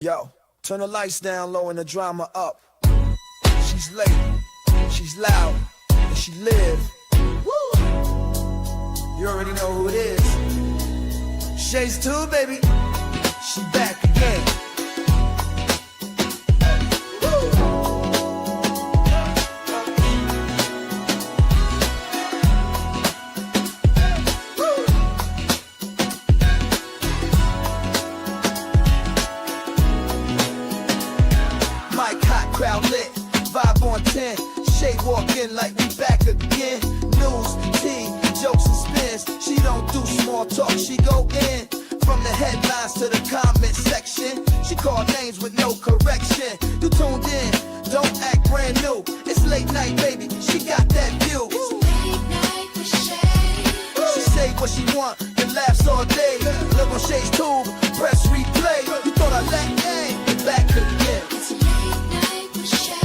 Yo, turn the lights down low and the drama up. She's late, she's loud, and she live. Woo! You already know who it is. Shades 2, baby. She back again. Crowd lit, vibe on 10. Shade walk in like we back again. News, tea, jokes and spins. She don't do small talk, she go in. From the headlines to the comment section. She call names with no correction. You tuned in, don't act brand new. It's late night, baby, she got that view. It's late night with Shay. She say what she want, and laughs all day. Look on Shay's tube, press replay. You thought I let in, back again. It's late night with Shay.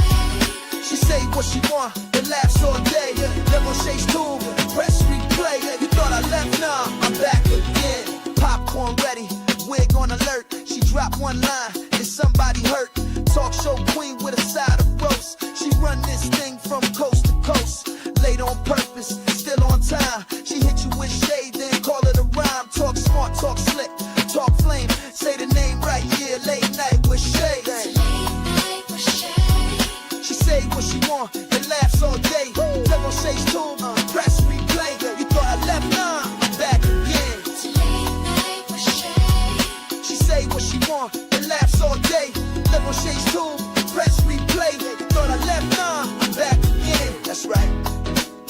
She say what she want, and laughs all day. Live on Shay's tube, press replay. You thought I left, nah, I'm back again. Popcorn ready, wig on alert. She dropped one line, and somebody hurt. Talk show queen with a side of roast. She run this thing from coast to coast. Late on purpose, still on time. She hit you with shade, then call it a rhyme. Talk smart, talk slick, talk flame. Say the name right, yeah, late night with Shay. It's late night with Shay. She say what she want and laughs all day. Live on Shay's tube, press replay. You thought I left, nah, I'm back again. It's late night with Shay. She say what she want and laughs all day. Live on Shay's tube, press replay. You thought I left, nah, I'm back again. That's right.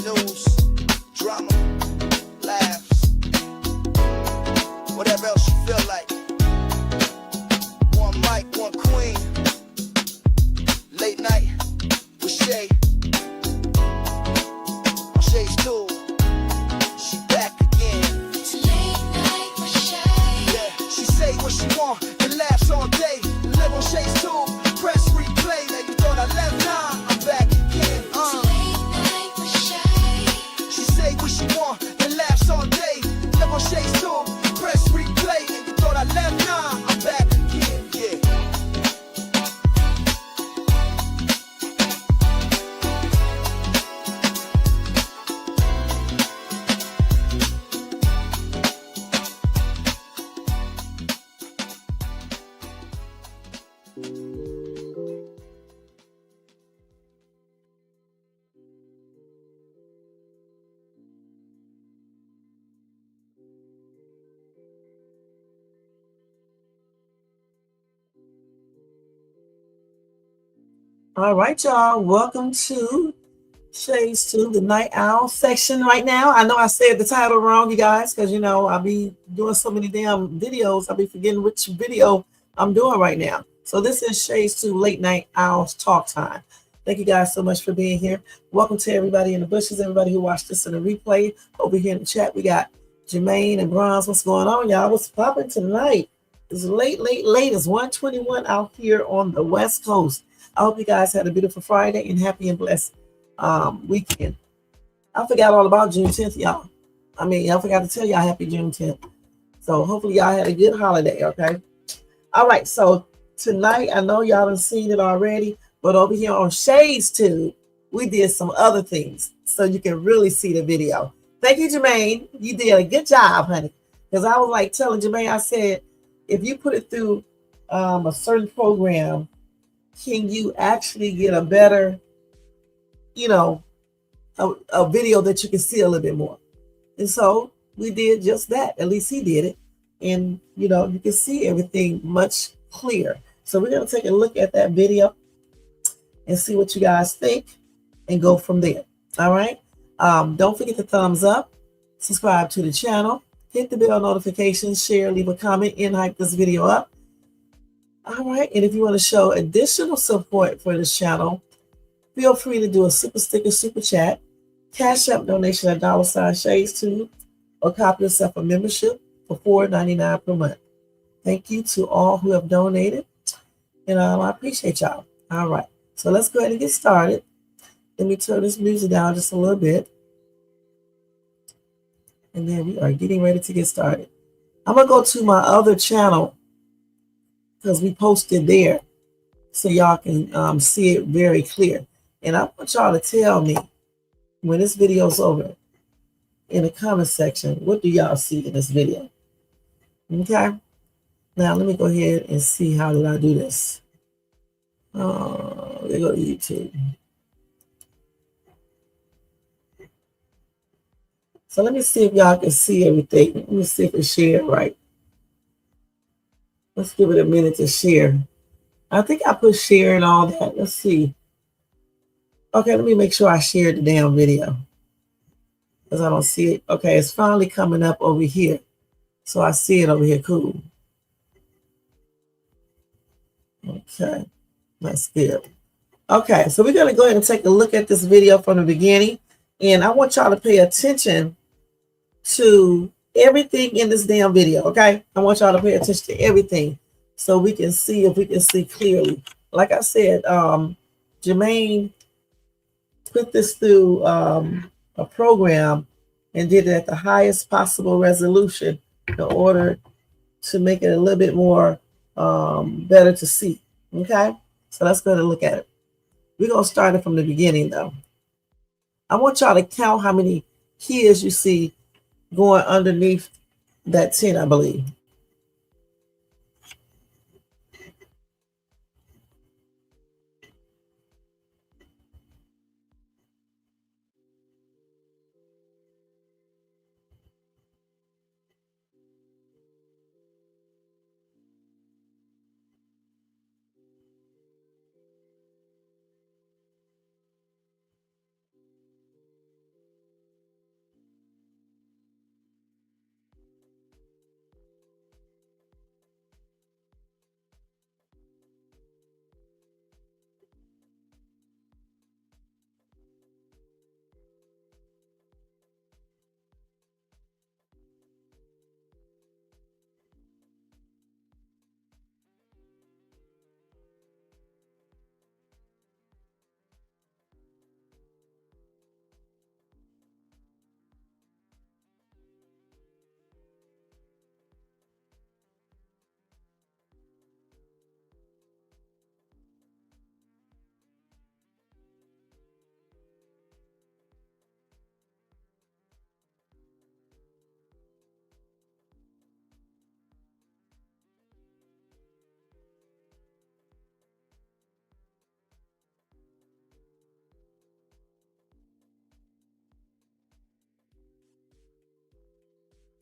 News, drama, laughs, whatever else you feel like. One mic, one queen. Late night with Shay. On Shay's tube, she back again. It's late night with Shay. Yeah, she say what she want and laughs all day. Live on Shay's tube, press replay. Now you thought I left, nah, I'm back again. It's late night with Shay. She say what she want and laughs all day. Live on Shay's tube, press replay. And you thought I left, nah, I'm back again. Yeah. All right, y'all. Welcome to Shades 2, the Night Owl section right now. I know I said the title wrong, you guys, because, you know, I'll be doing so many damn videos. I'll be forgetting which video I'm doing right now. So this is Shades 2 Late Night Owls Talk Time. Thank you guys so much for being here. Welcome to everybody in the bushes, everybody who watched this in the replay. Over here in the chat, we got Jermaine and Bronze. What's going on, y'all? What's popping tonight? It's late. It's 1:21 out here on the West Coast. I hope you guys had a beautiful Friday and happy and blessed weekend. I forgot all about June 10th, y'all. I forgot to tell y'all happy June 10th. So hopefully y'all had a good holiday, okay? All right, so tonight, I know y'all have seen it already, but over here on Shades 2, we did some other things so you can really see the video. Thank you, Jermaine. You did a good job, honey. Because I was like telling Jermaine, I said, if you put it through a certain program, can you actually get a better, you know, a video that you can see a little bit more? And so we did just that. At least he did it. And, you know, you can see everything much clearer. So we're going to take a look at that video and see what you guys think and go from there. All right. Don't forget to thumbs up, subscribe to the channel, hit the bell notifications, share, leave a comment, and hype this video up. All right, and if you want to show additional support for this channel, feel free to do a super sticker, super chat, cash up donation at $Shades2, or copy yourself a membership for $4.99 per month. Thank you to all who have donated, and I appreciate y'all. All right, so let's go ahead and get started. Let me turn this music down just a little bit, and then we are getting ready to get started. I'm going to go to my other channel because we posted there so y'all can see it very clear. And I want y'all to tell me when this video's over in the comment section, what do y'all see in this video? Okay. Now let me go ahead and see how did I do this. Let me go to YouTube. So let me see if y'all can see everything. Let me see if it's shared right. Let's give it a minute to share. I think I put share and all that. Let's see. Okay, let me make sure I shared the damn video because I don't see it. Okay, it's finally coming up over here. So I see it over here. Cool. Okay, that's good. Okay, so we're going to go ahead and take a look at this video from the beginning. And I want y'all to pay attention to everything in this damn video, okay? I want y'all to pay attention to everything so we can see if we can see clearly. Like I said, Jermaine put this through a program and did it at the highest possible resolution in order to make it a little bit more better to see, okay? So let's go ahead and look at it. We're going to start it from the beginning, though. I want y'all to count how many kids you see going underneath that tent, I believe.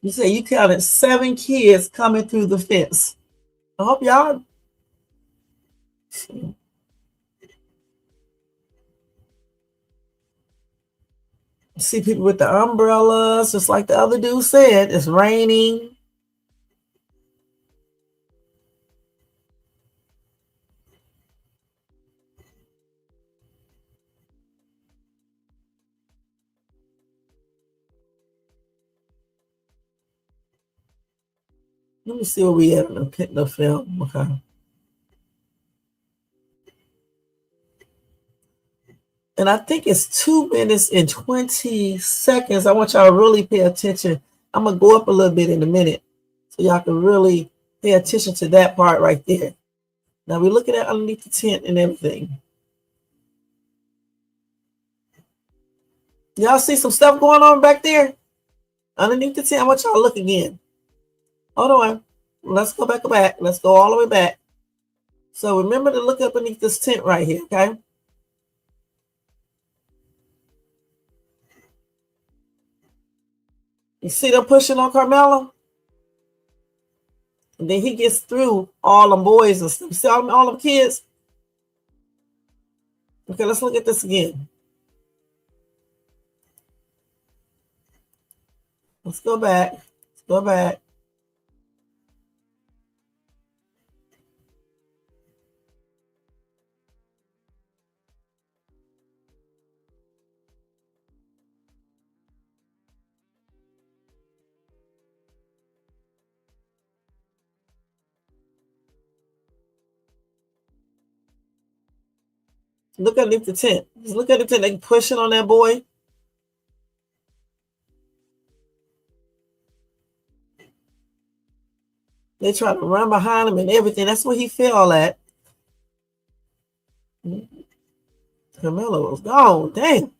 You say you counted 7 kids coming through the fence. I hope y'all see people with the umbrellas, just like the other dude said. It's raining. Let me see where we at in the film. Okay. And I think it's 2 minutes and 20 seconds. I want y'all to really pay attention. I'm going to go up a little bit in a minute so y'all can really pay attention to that part right there. Now we're looking at underneath the tent and everything. Y'all see some stuff going on back there? Underneath the tent, I want y'all to look again. Hold on. Let's go back. Let's go all the way back. So remember to look up beneath this tent right here, okay? You see them pushing on Karmelo? And then he gets through all them boys and stuff. See all them kids? Okay, let's look at this again. Let's go back. Let's go back. Look underneath the tent. Just look at the tent. They pushing on that boy. They try to run behind him and everything. That's where he fell at. Karmelo was gone. Dang.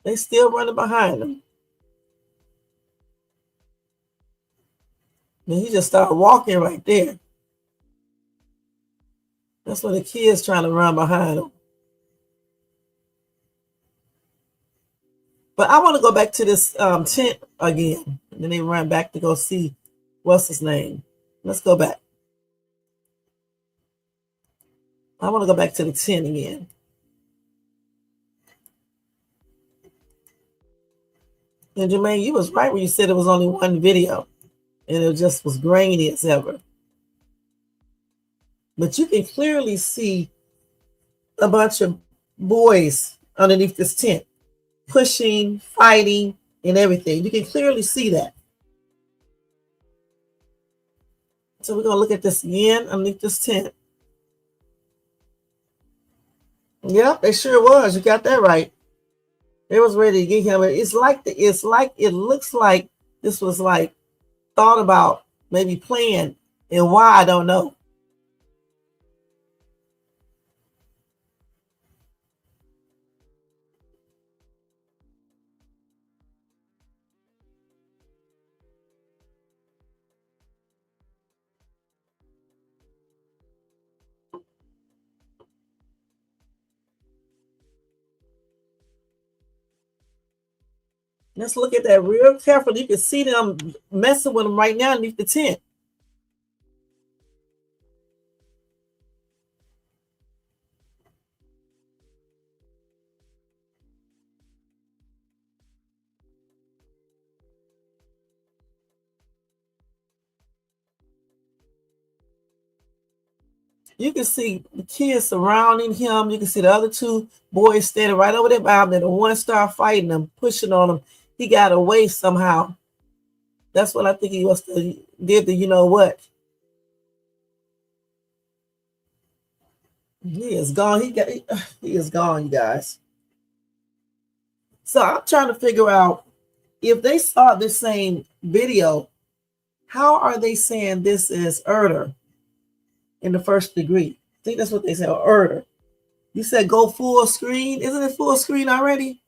They still running behind him. And he just started walking right there. That's when the kids trying to run behind him. But I want to go back to this tent again. And then they run back to go see what's his name. Let's go back. I want to go back to the tent again. And Jermaine, you was right when you said it was only one video. And it just was grainy as ever. But you can clearly see a bunch of boys underneath this tent, pushing, fighting, and everything. You can clearly see that. So we're going to look at this again underneath this tent. Yep, they sure was. You got that right. They was ready to get him. It looks like this was like thought about, maybe planned, and why I don't know. Let's look at that real carefully. You can see them messing with him right now underneath the tent. You can see the kids surrounding him. You can see the other two boys standing right over there by him. And the one started fighting him, pushing on him. He got away somehow. That's what I think he must have did the you know what. He is gone. He is gone, you guys. So I'm trying to figure out if they saw this same video, how are they saying this is murder in the first degree? I think that's what they said, murder. You said go full screen. Isn't it full screen already?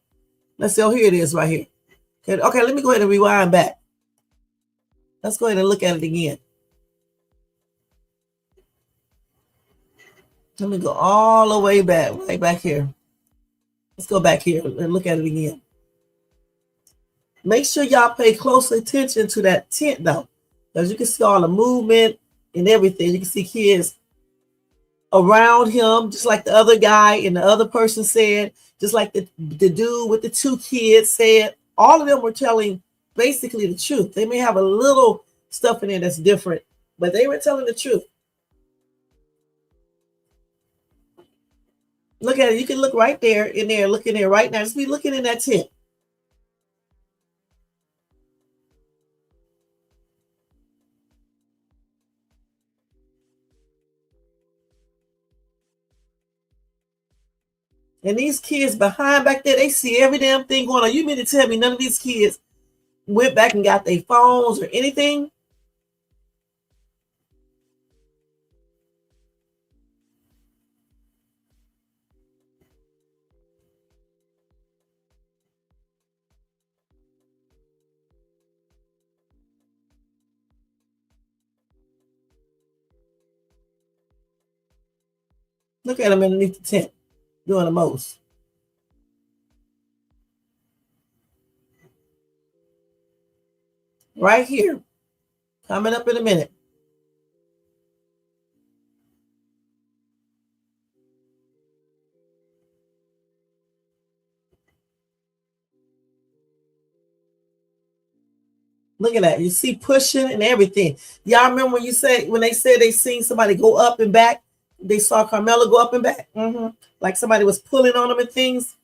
Let's see. Oh, here it is right here. Okay, let me go ahead and rewind back. Let's go ahead and look at it again. Let me go all the way back, right back here. Let's go back here and look at it again. Make sure y'all pay close attention to that tent though, because you can see all the movement and everything. You can see kids around him, just like the other guy and the other person said, just like the dude with the two kids said. All of them were telling basically the truth. They may have a little stuff in there that's different, but they were telling the truth. Look at it. You can look right there, in there, look in there right now. Just be looking in that tent. And these kids behind back there, they see every damn thing going on. You mean to tell me none of these kids went back and got their phones or anything? Look at them underneath the tent doing the most. Right here. Coming up in a minute. Look at that. You see pushing and everything. Y'all remember when they said they seen somebody go up and back? They saw Karmelo go up and back. Like somebody was pulling on them and things.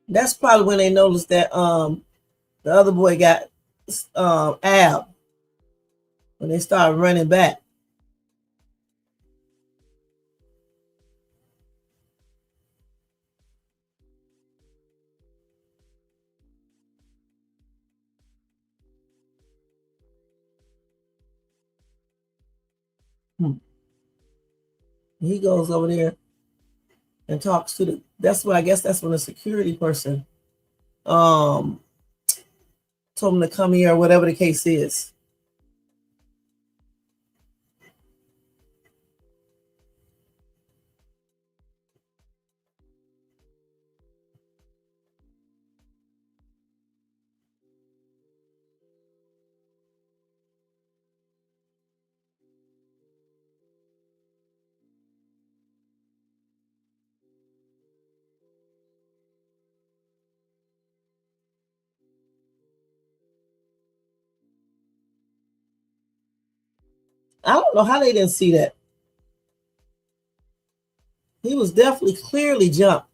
That's probably when they noticed that the other boy got Ab when they started running back. He goes over there and talks to the. That's what I guess that's when the security person told him to come here or whatever the case is. I don't know how they didn't see that. He was definitely clearly jumped.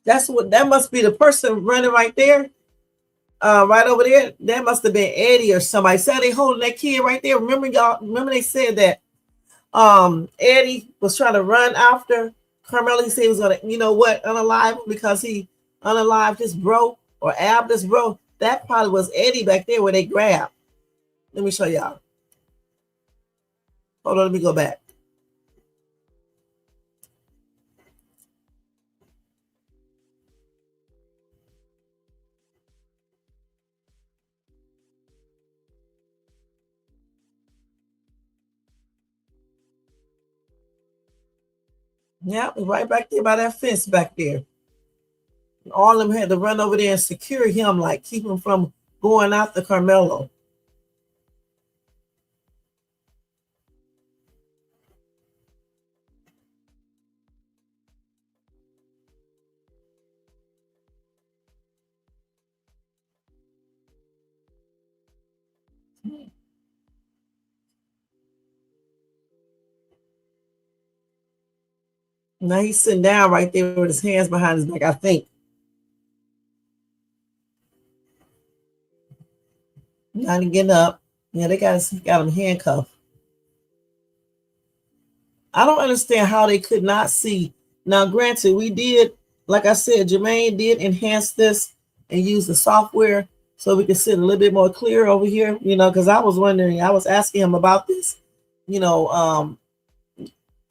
That must be the person running right there. Right over there, that must have been Eddie or somebody. So they holding that kid right there. Remember, y'all, remember they said that Eddie was trying to run after Karmelo. He said he was gonna, you know what, unalive him because he unalived his bro or Ab this bro. That probably was Eddie back there where they grabbed. Let me show y'all. Hold on, let me go back. Yeah, right back there by that fence back there. All of them had to run over there and secure him, like keep him from going after Karmelo. Now he's sitting down right there with his hands behind his back, I think. Not getting up. Yeah, they got him handcuffed. I don't understand how they could not see. Now, granted, we did, like I said, Jermaine did enhance this and use the software so we could sit a little bit more clear over here, you know, because I was wondering, I was asking him about this, you know,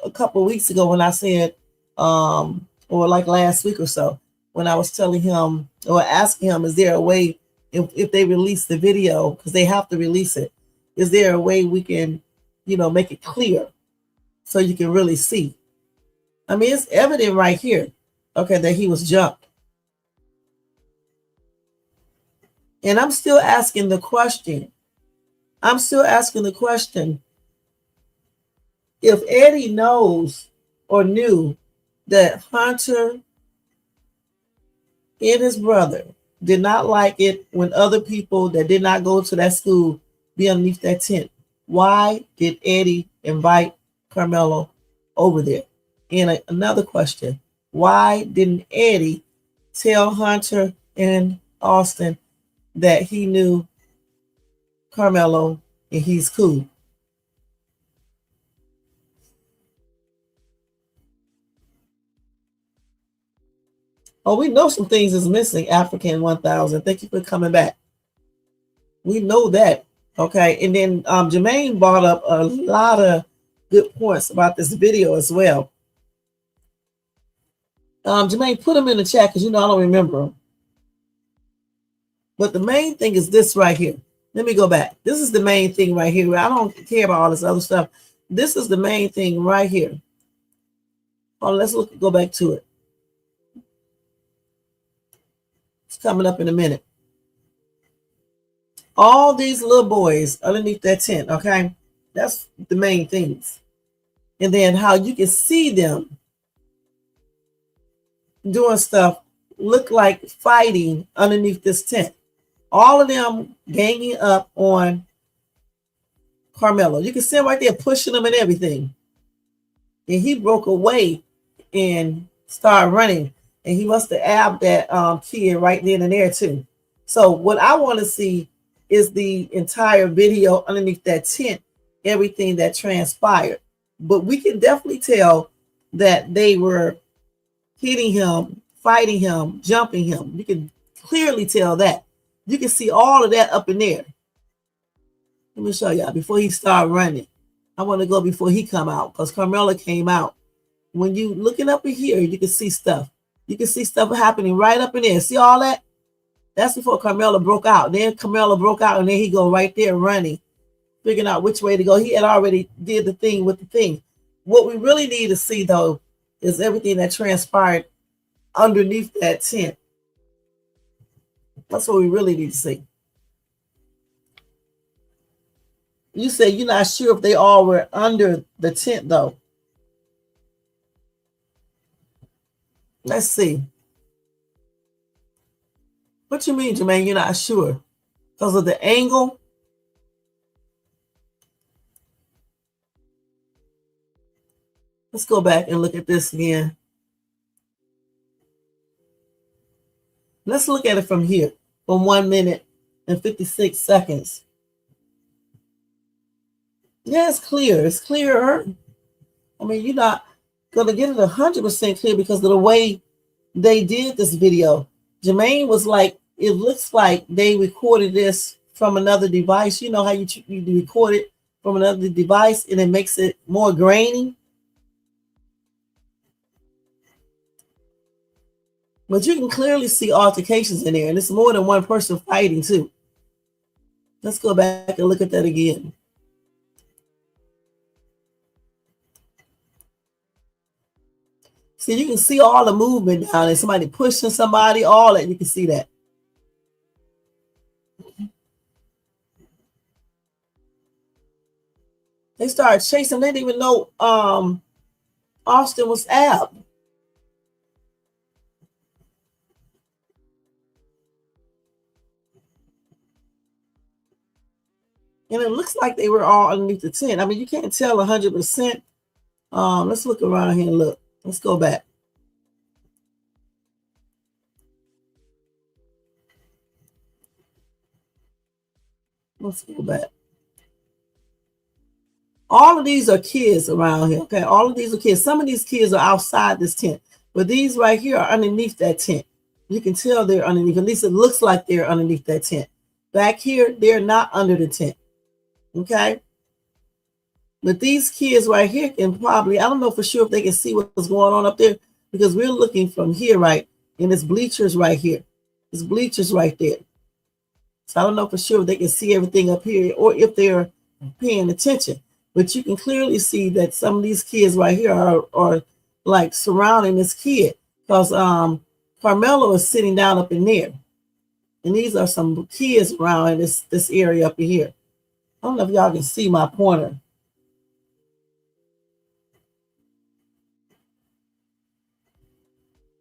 a couple of weeks ago when I said, or like last week or so, when I was telling him or asking him, is there a way if they release the video, because they have to release it, is there a way we can, you know, make it clear so you can really see? I mean, it's evident right here, okay, that he was jumped. And I'm still asking the question. If Eddie knows or knew that Hunter and his brother did not like it when other people that did not go to that school be underneath that tent, why did Eddie invite Karmelo over there? And another question, why didn't Eddie tell Hunter and Austin that he knew Karmelo and he's cool? Oh, we know some things is missing, African 1000. Thank you for coming back. We know that. Okay. And then Jermaine brought up a lot of good points about this video as well. Jermaine, put them in the chat because, you know, I don't remember them. But the main thing is this right here. Let me go back. This is the main thing right here. I don't care about all this other stuff. This is the main thing right here. Oh, let's go back to it. It's coming up in a minute. All these little boys underneath that tent, okay? That's the main things. and then how you can see them doing stuff, look like fighting underneath this tent. All of them ganging up on Karmelo. You can see him right there pushing him and everything. And he broke away and started running. And he must have abbed that kid right then and there too. So what I want to see is the entire video underneath that tent, everything that transpired. But we can definitely tell that they were hitting him, fighting him, jumping him. You can clearly tell that. You can see all of that up in there. Let me show y'all before he started running. I want to go before he come out because Karmelo came out. When you looking up in here, you can see stuff. You can see stuff happening right up in there. See all that? That's before Karmelo broke out. Then Karmelo broke out and then he go right there running, figuring out which way to go. He had already did the thing with the thing. What we really need to see though is everything that transpired underneath that tent. That's what we really need to see. You said you're not sure if they all were under the tent, though. Let's see. What you mean, Jermaine? You're not sure? Because of the angle? Let's go back and look at this again. Let's look at it from here, from 1 minute and 56 seconds. Yeah, it's clear. It's clearer. I mean, you're not going to get it 100% clear because of the way they did this video. Jermaine was like, it looks like they recorded this from another device. You know how you record it from another device and it makes it more grainy? But you can clearly see altercations in there, and it's more than one person fighting too. Let's go back and look at that again. See, you can see all the movement down there. Somebody pushing somebody, all that. You can see that. They started chasing. They didn't even know Austin was out. And it looks like they were all underneath the tent. I mean, you can't tell 100%. Let's look around here and look. Let's go back. Let's go back. All of these are kids around here, okay? All of these are kids. Some of these kids are outside this tent, but these right here are underneath that tent. You can tell they're underneath. At least it looks like they're underneath that tent. Back here, they're not under the tent, okay? But these kids right here can probably, I don't know for sure if they can see what's going on up there because we're looking from here, right? And it's bleachers right here. It's bleachers right there. So I don't know for sure if they can see everything up here or if they're paying attention. But you can clearly see that some of these kids right here are like surrounding this kid because Karmelo is sitting down up in there. And these are some kids around in this area up in here. I don't know if y'all can see my pointer.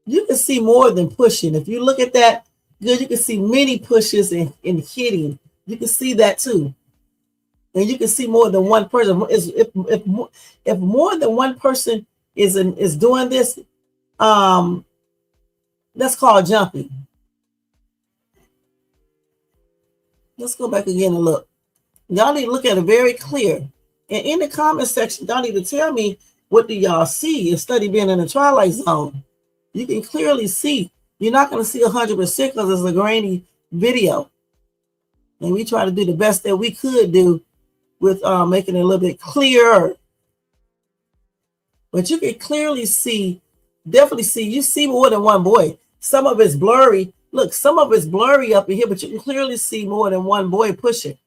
You can see more than pushing. If you look at that good, you can see many pushes and hitting. You can see that too. And you can see more than one person. If more than one person is doing this, that's called jumping. Let's go back again and look. Y'all need to look at it very clear. And in the comment section, y'all need to tell me what do y'all see instead of being in the twilight zone. You can clearly see. You're not going to see 100% because it's a grainy video. And we try to do the best that we could do with making it a little bit clearer. But you can clearly see, definitely see, you see more than one boy. Some of it's blurry. Look, some of it's blurry up in here, but you can clearly see more than one boy pushing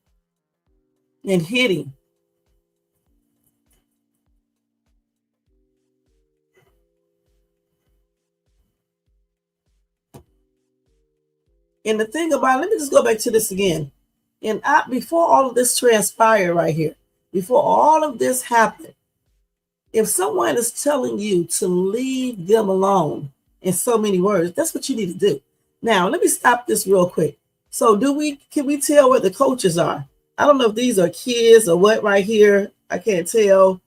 and hitting. And the thing about it, let me just go back to this again. And before all of this transpired right here, before all of this happened, If someone is telling you to leave them alone in so many words, that's what you need to do. Now, let me stop this real quick. So can we tell where the coaches are? I don't know if these are kids or what right here. I can't tell.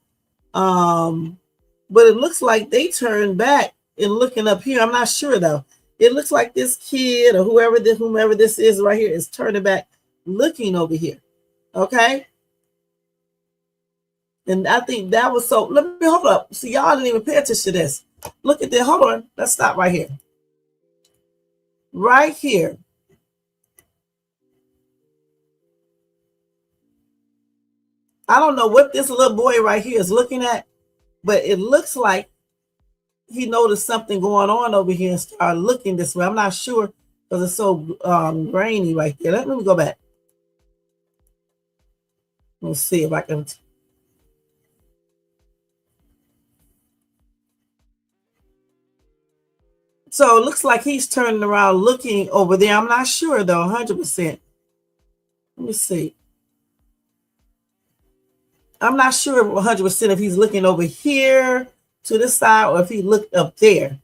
But it looks like they turned back and looking up here. I'm not sure though. It looks like this kid or whomever this is right here is turning back looking over here. Okay. And I think that was so. Let me hold up. See, y'all didn't even pay attention to this. Look at that. Hold on. Let's stop right here. Right here. I don't know what this little boy right here is looking at, but it looks like he noticed something going on over here and started looking this way. I'm not sure because it's so grainy right there. Let me go back. Let's see if I can. So it looks like he's turning around looking over there. I'm not sure though, 100%. Let me see. I'm not sure 100% if he's looking over here to this side or if he looked up there.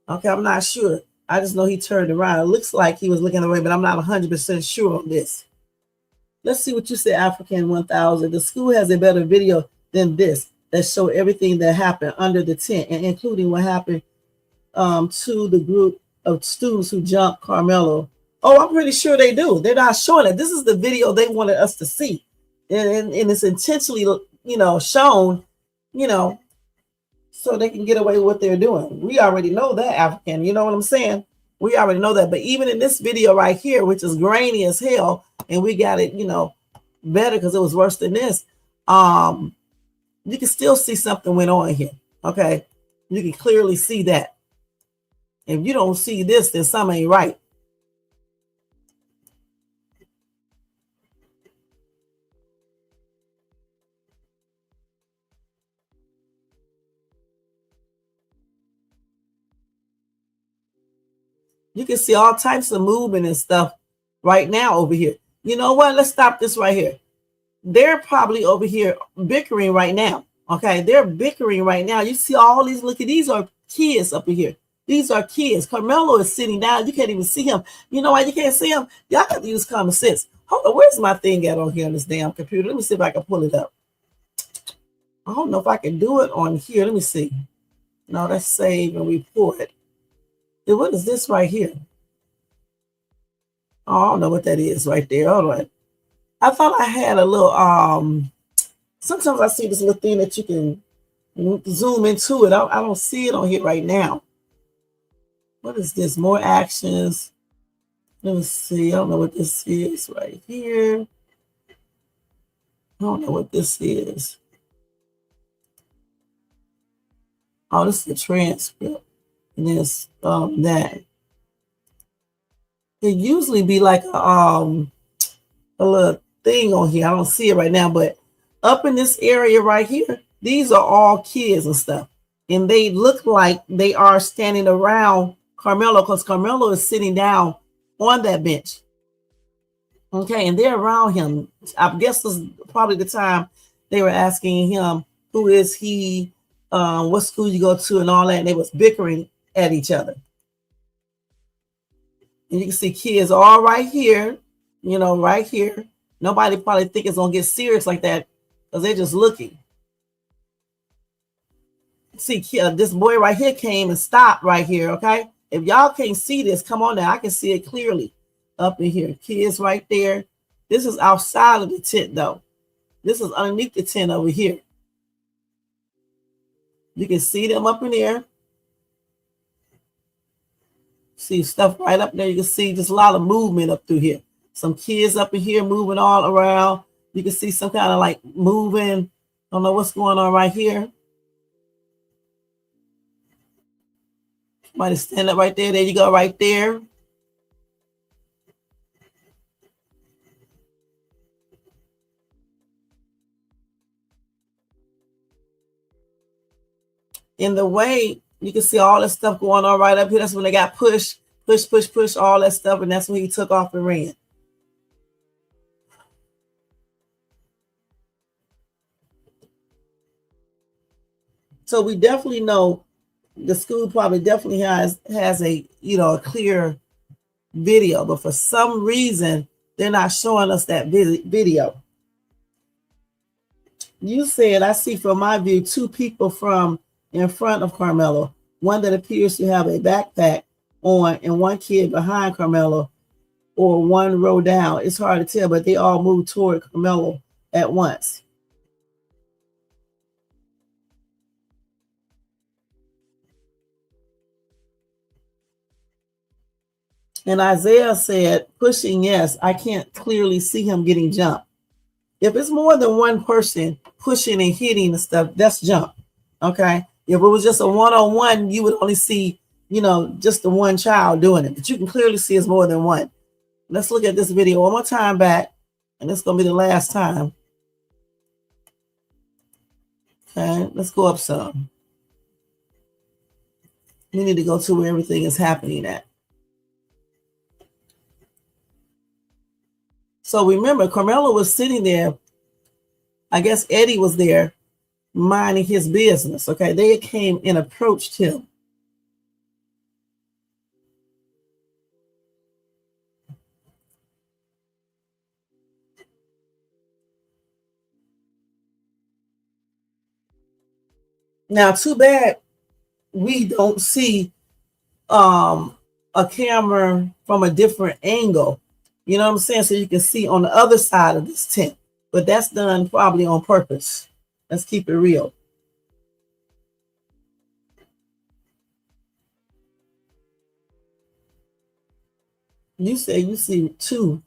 Okay, I'm not sure. I just know he turned around. It looks like he was looking away, but I'm not 100% sure on this. Let's see what you say, African 1000. The school has a better video than this that show everything that happened under the tent and including what happened to the group of students who jumped Karmelo. Oh, I'm pretty sure they do. They're not showing it. This is the video they wanted us to see. And it's intentionally, shown, so they can get away with what they're doing. We already know that, African. You know what I'm saying? We already know that. But even in this video right here, which is grainy as hell, and we got it, better because it was worse than this, you can still see something went on here. Okay? You can clearly see that. If you don't see this, then something ain't right. You can see all types of movement and stuff right now over here. You know what? Let's stop this right here. They're probably over here bickering right now. Okay, they're bickering right now. You see all these, look at these are kids up in here. These are kids. Karmelo is sitting down. You can't even see him. You know why you can't see him? Y'all have to use common sense. Hold on, where's my thing at on here on this damn computer? Let me see if I can pull it up. I don't know if I can do it on here. Let me see. No, that's save and report. Then what is this right here? Oh, I don't know what that is right there. Hold on. I thought I had a little, sometimes I see this little thing that you can zoom into it. I don't see it on here right now. What is this? More actions. Let me see. I don't know what this is right here. I don't know what this is. Oh, this is the transcript. And this, that. It usually be like a little thing on here. I don't see it right now, but up in this area right here, these are all kids and stuff. And they look like they are standing around Karmelo because Karmelo is sitting down on that bench. Okay, and they're around him. I guess this is probably the time they were asking him, who is he, what school you go to and all that, and they was bickering at each other. And you can see kids all right here, right here. Nobody probably think it's gonna get serious like that because they're just looking. See, this boy right here came and stopped right here, okay? If y'all can't see this, come on now. I can see it clearly up in here. Kids right there. This is outside of the tent, though. This is underneath the tent over here. You can see them up in there. See stuff right up there. You can see just a lot of movement up through here. Some kids up in here moving all around. You can see some kind of like moving. I don't know what's going on right here. Somebody stand up right there. There you go, right there. In the way, you can see all this stuff going on right up here. That's when they got push, all that stuff. And that's when he took off and ran. So we definitely know the school probably definitely has a a clear video, but for some reason they're not showing us that video. You said, I see from my view two people from in front of Karmelo, one that appears to have a backpack on and one kid behind Karmelo, or one row down. It's hard to tell, but they all move toward Karmelo at once. And Isaiah said, pushing yes, I can't clearly see him getting jumped. If it's more than one person pushing and hitting and stuff, that's jump. Okay. If it was just a one-on-one, you would only see, just the one child doing it. But you can clearly see it's more than one. Let's look at this video one more time back. And it's going to be the last time. Okay. Let's go up some. We need to go to where everything is happening at. So remember, Karmelo was sitting there. I guess Eddie was there minding his business. Okay, they came and approached him. Now, too bad we don't see a camera from a different angle. You know what I'm saying? So you can see on the other side of this tent. But that's done probably on purpose. Let's keep it real. You say you see two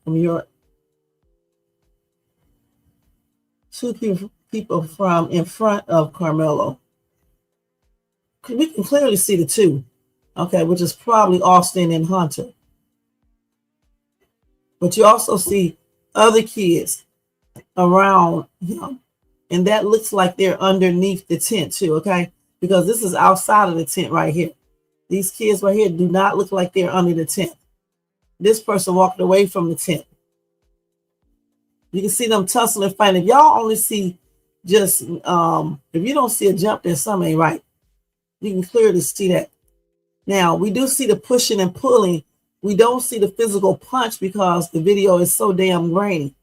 people from in front of Karmelo. We can clearly see the two, okay, which is probably Austin and Hunter. But you also see other kids around him, and that looks like they're underneath the tent too, okay? Because this is outside of the tent right here. These kids right here do not look like they're under the tent. This person walked away from the tent. You can see them tussling, fighting. If y'all only see just, if you don't see a jump, then something ain't right. You can clearly see that. Now, we do see the pushing and pulling. We don't see the physical punch because the video is so damn grainy.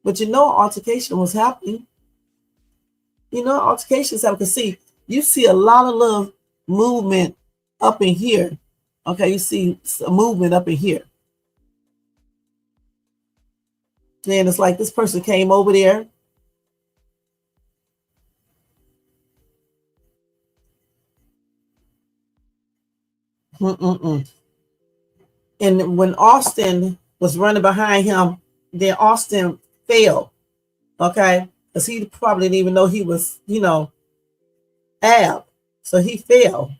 But altercation was happening. Altercations happening. See, you see a lot of little movement up in here. Okay, you see a movement up in here. Then it's like this person came over there. And when Austin was running behind him, then Austin fell. Okay, because he probably didn't even know he was, Ab. So he fell.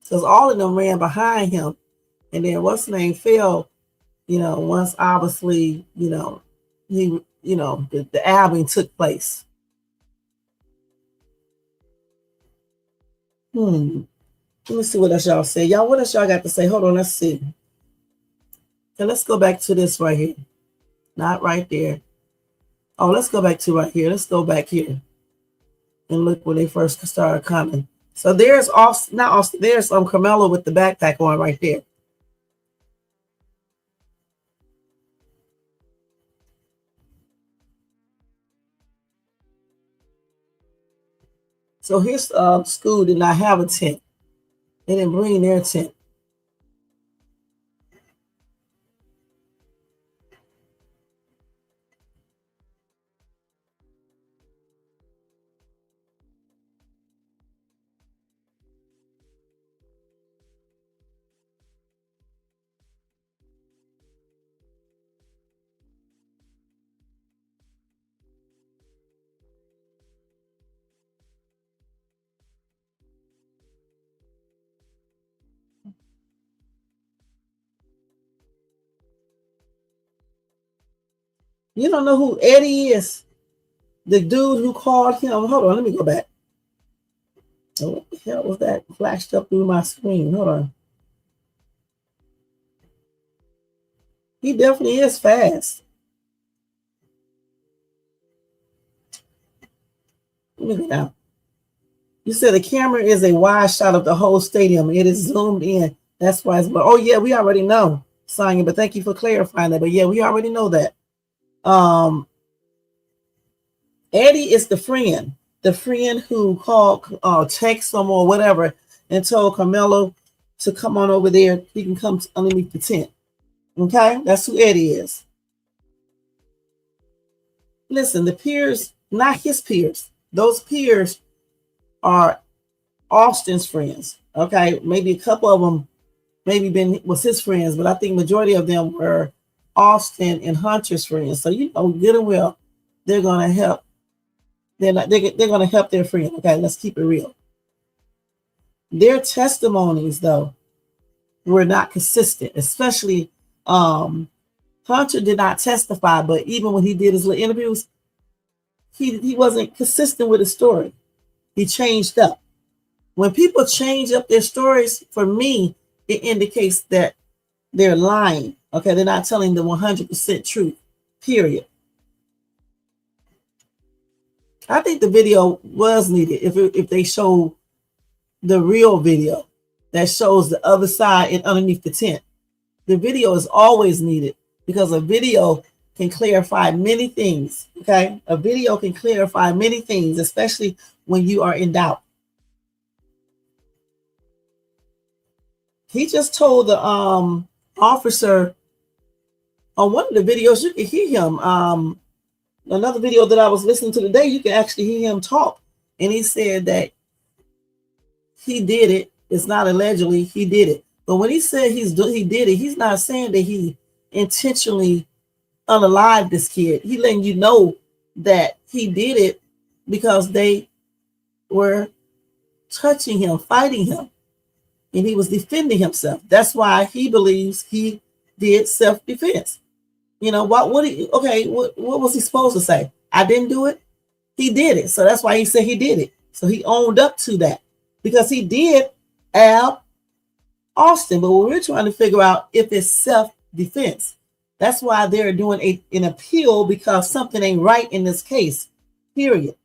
Because all of them ran behind him. And then what's his name fell, once obviously, the album took place. Let me see what else y'all say. Y'all, what else y'all got to say? Hold on, let's see. Okay, let's go back to this right here. Not right there. Oh, let's go back to right here. Let's go back here. And look when they first started coming. So there's Austin, not Austin, there's Karmelo with the backpack on right there. So his school did not have a tent. They didn't bring their tent. You don't know who Eddie is? The dude who called him. Hold on, let me go back. Oh, what the hell was that flashed up through my screen? Hold on. He definitely is fast. Look at that. You said the camera is a wide shot of the whole stadium. It is zoomed in. That's why it's, but oh yeah, we already know, Sonya, but thank you for clarifying that. But yeah, we already know that. Eddie is the friend who called, text him or whatever, and told Karmelo to come on over there. He can come underneath the tent. Okay, that's who Eddie is. Listen, the peers, not his peers. Those peers are Austin's friends. Okay, maybe a couple of them was his friends, but I think majority of them were Austin and Hunter's friends. So you know good and well they're gonna help. They're gonna help their friend. Okay, let's keep it real. Their testimonies though were not consistent, especially Hunter did not testify, but even when he did his little interviews, he wasn't consistent with his story. He changed up. When people change up their stories, for me, it indicates that they're lying. Okay, they're not telling the 100% truth, period. I think the video was needed if they showed the real video that shows the other side and underneath the tent. The video is always needed because a video can clarify many things. Okay, a video can clarify many things, especially when you are in doubt. He just told the officer on one of the videos, you can hear him. Another video that I was listening to today, you can actually hear him talk. And he said that he did it. It's not allegedly, he did it. But when he said he did it, he's not saying that he intentionally unalived this kid. He letting you know that he did it because they were touching him, fighting him, and he was defending himself. That's why he believes he did self-defense. You know, what was he supposed to say? I didn't do it. He did it. So that's why he said he did it. So he owned up to that because he did Al Austin. But we're trying to figure out if it's self-defense. That's why they're doing an appeal, because something ain't right in this case, period.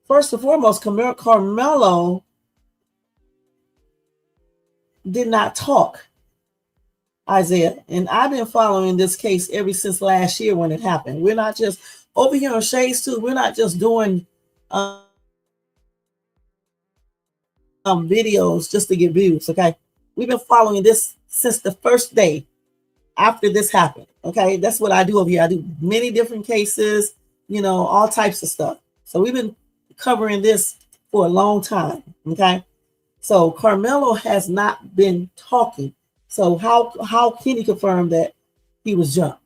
First and foremost, Karmelo did not talk, Isaiah. And I've been following this case ever since last year when it happened. We're not just over here on Shades too. We're not just doing videos just to get views. Okay, we've been following this since the first day after this happened. Okay, that's what I do over here. I do many different cases, you know, all types of stuff. So we've been covering this for a long time. Okay, so Karmelo has not been talking. So how can he confirm that he was jumped?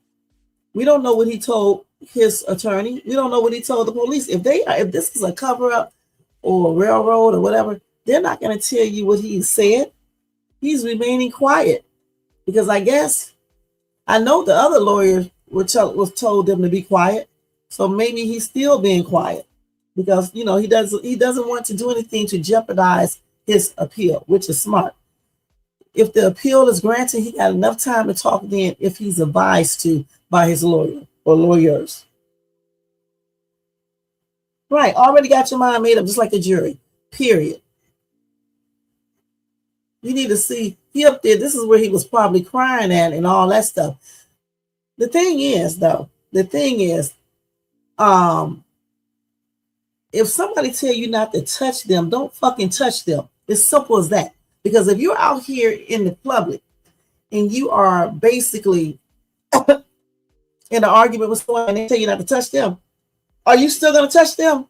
We don't know what he told his attorney. We don't know what he told the police. If this is a cover up or railroad or whatever, they're not going to tell you what he said. He's remaining quiet because I guess I know the other lawyers was told them to be quiet. So maybe he's still being quiet because, you know, he doesn't want to do anything to jeopardize his appeal, which is smart. If the appeal is granted, he got enough time to talk then if he's advised to by his lawyer or lawyers. Right, already got your mind made up just like the jury, period. You need to see, he up there, this is where he was probably crying at and all that stuff. The thing is, if somebody tell you not to touch them, don't fucking touch them. It's simple as that. Because if you're out here in the public and you are basically in an argument with someone and they tell you not to touch them, are you still going to touch them?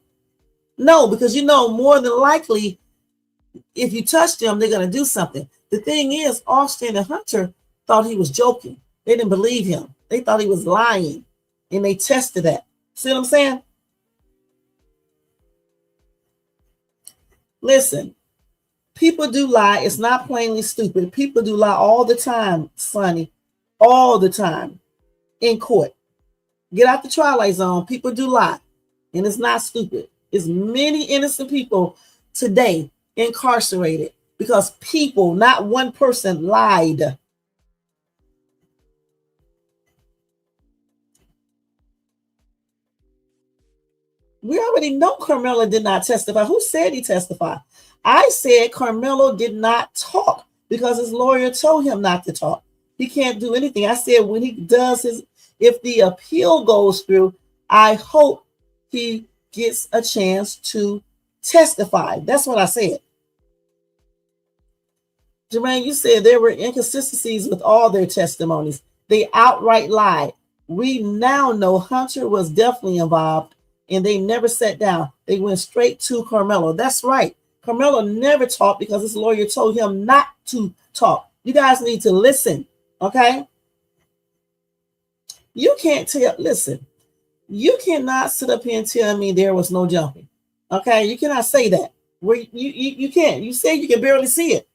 No, because you know more than likely if you touch them, they're going to do something. The thing is, Austin and Hunter thought he was joking. They didn't believe him. They thought he was lying, and they tested that. See what I'm saying? Listen, people do lie. It's not plainly stupid. People do lie all the time, Sonny, all the time in court. Get out the twilight zone. People do lie, and it's not stupid. It's many innocent people today incarcerated because people, not one person, lied. We already know Karmelo did not testify. Who said he testified? I said Karmelo did not talk because his lawyer told him not to talk. He can't do anything. I said when he does if the appeal goes through, I hope he gets a chance to testify. That's what I said. Jermaine, you said there were inconsistencies with all their testimonies. They outright lied. We now know Hunter was definitely involved, and they never sat down. They went straight to Karmelo. That's right. Karmelo never talked because his lawyer told him not to talk. You guys need to listen, okay? You can't tell, listen, you cannot sit up here and tell me there was no jumping, okay? You cannot say that. You can't. You say you can barely see it.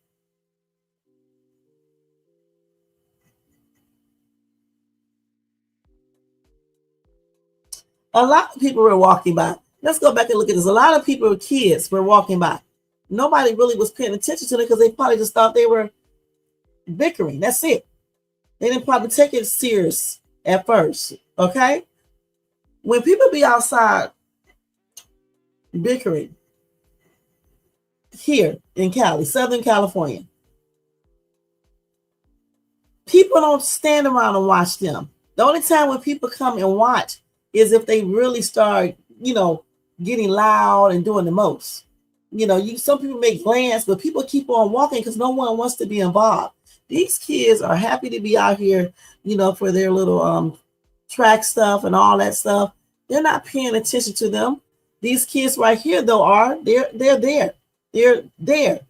A lot of people were walking by. Let's go back and look at this. A lot of people, kids, were walking by. Nobody really was paying attention to them because they probably just thought they were bickering. That's it. They didn't probably take it serious at first, okay? When people be outside bickering here in Cali, Southern California, people don't stand around and watch them. The only time when people come and watch is if they really start, getting loud and doing the most. Some people make plans, but people keep on walking because no one wants to be involved. These kids are happy to be out here, for their little track stuff and all that stuff. They're not paying attention to them. These kids right here, though, they're there. They're there.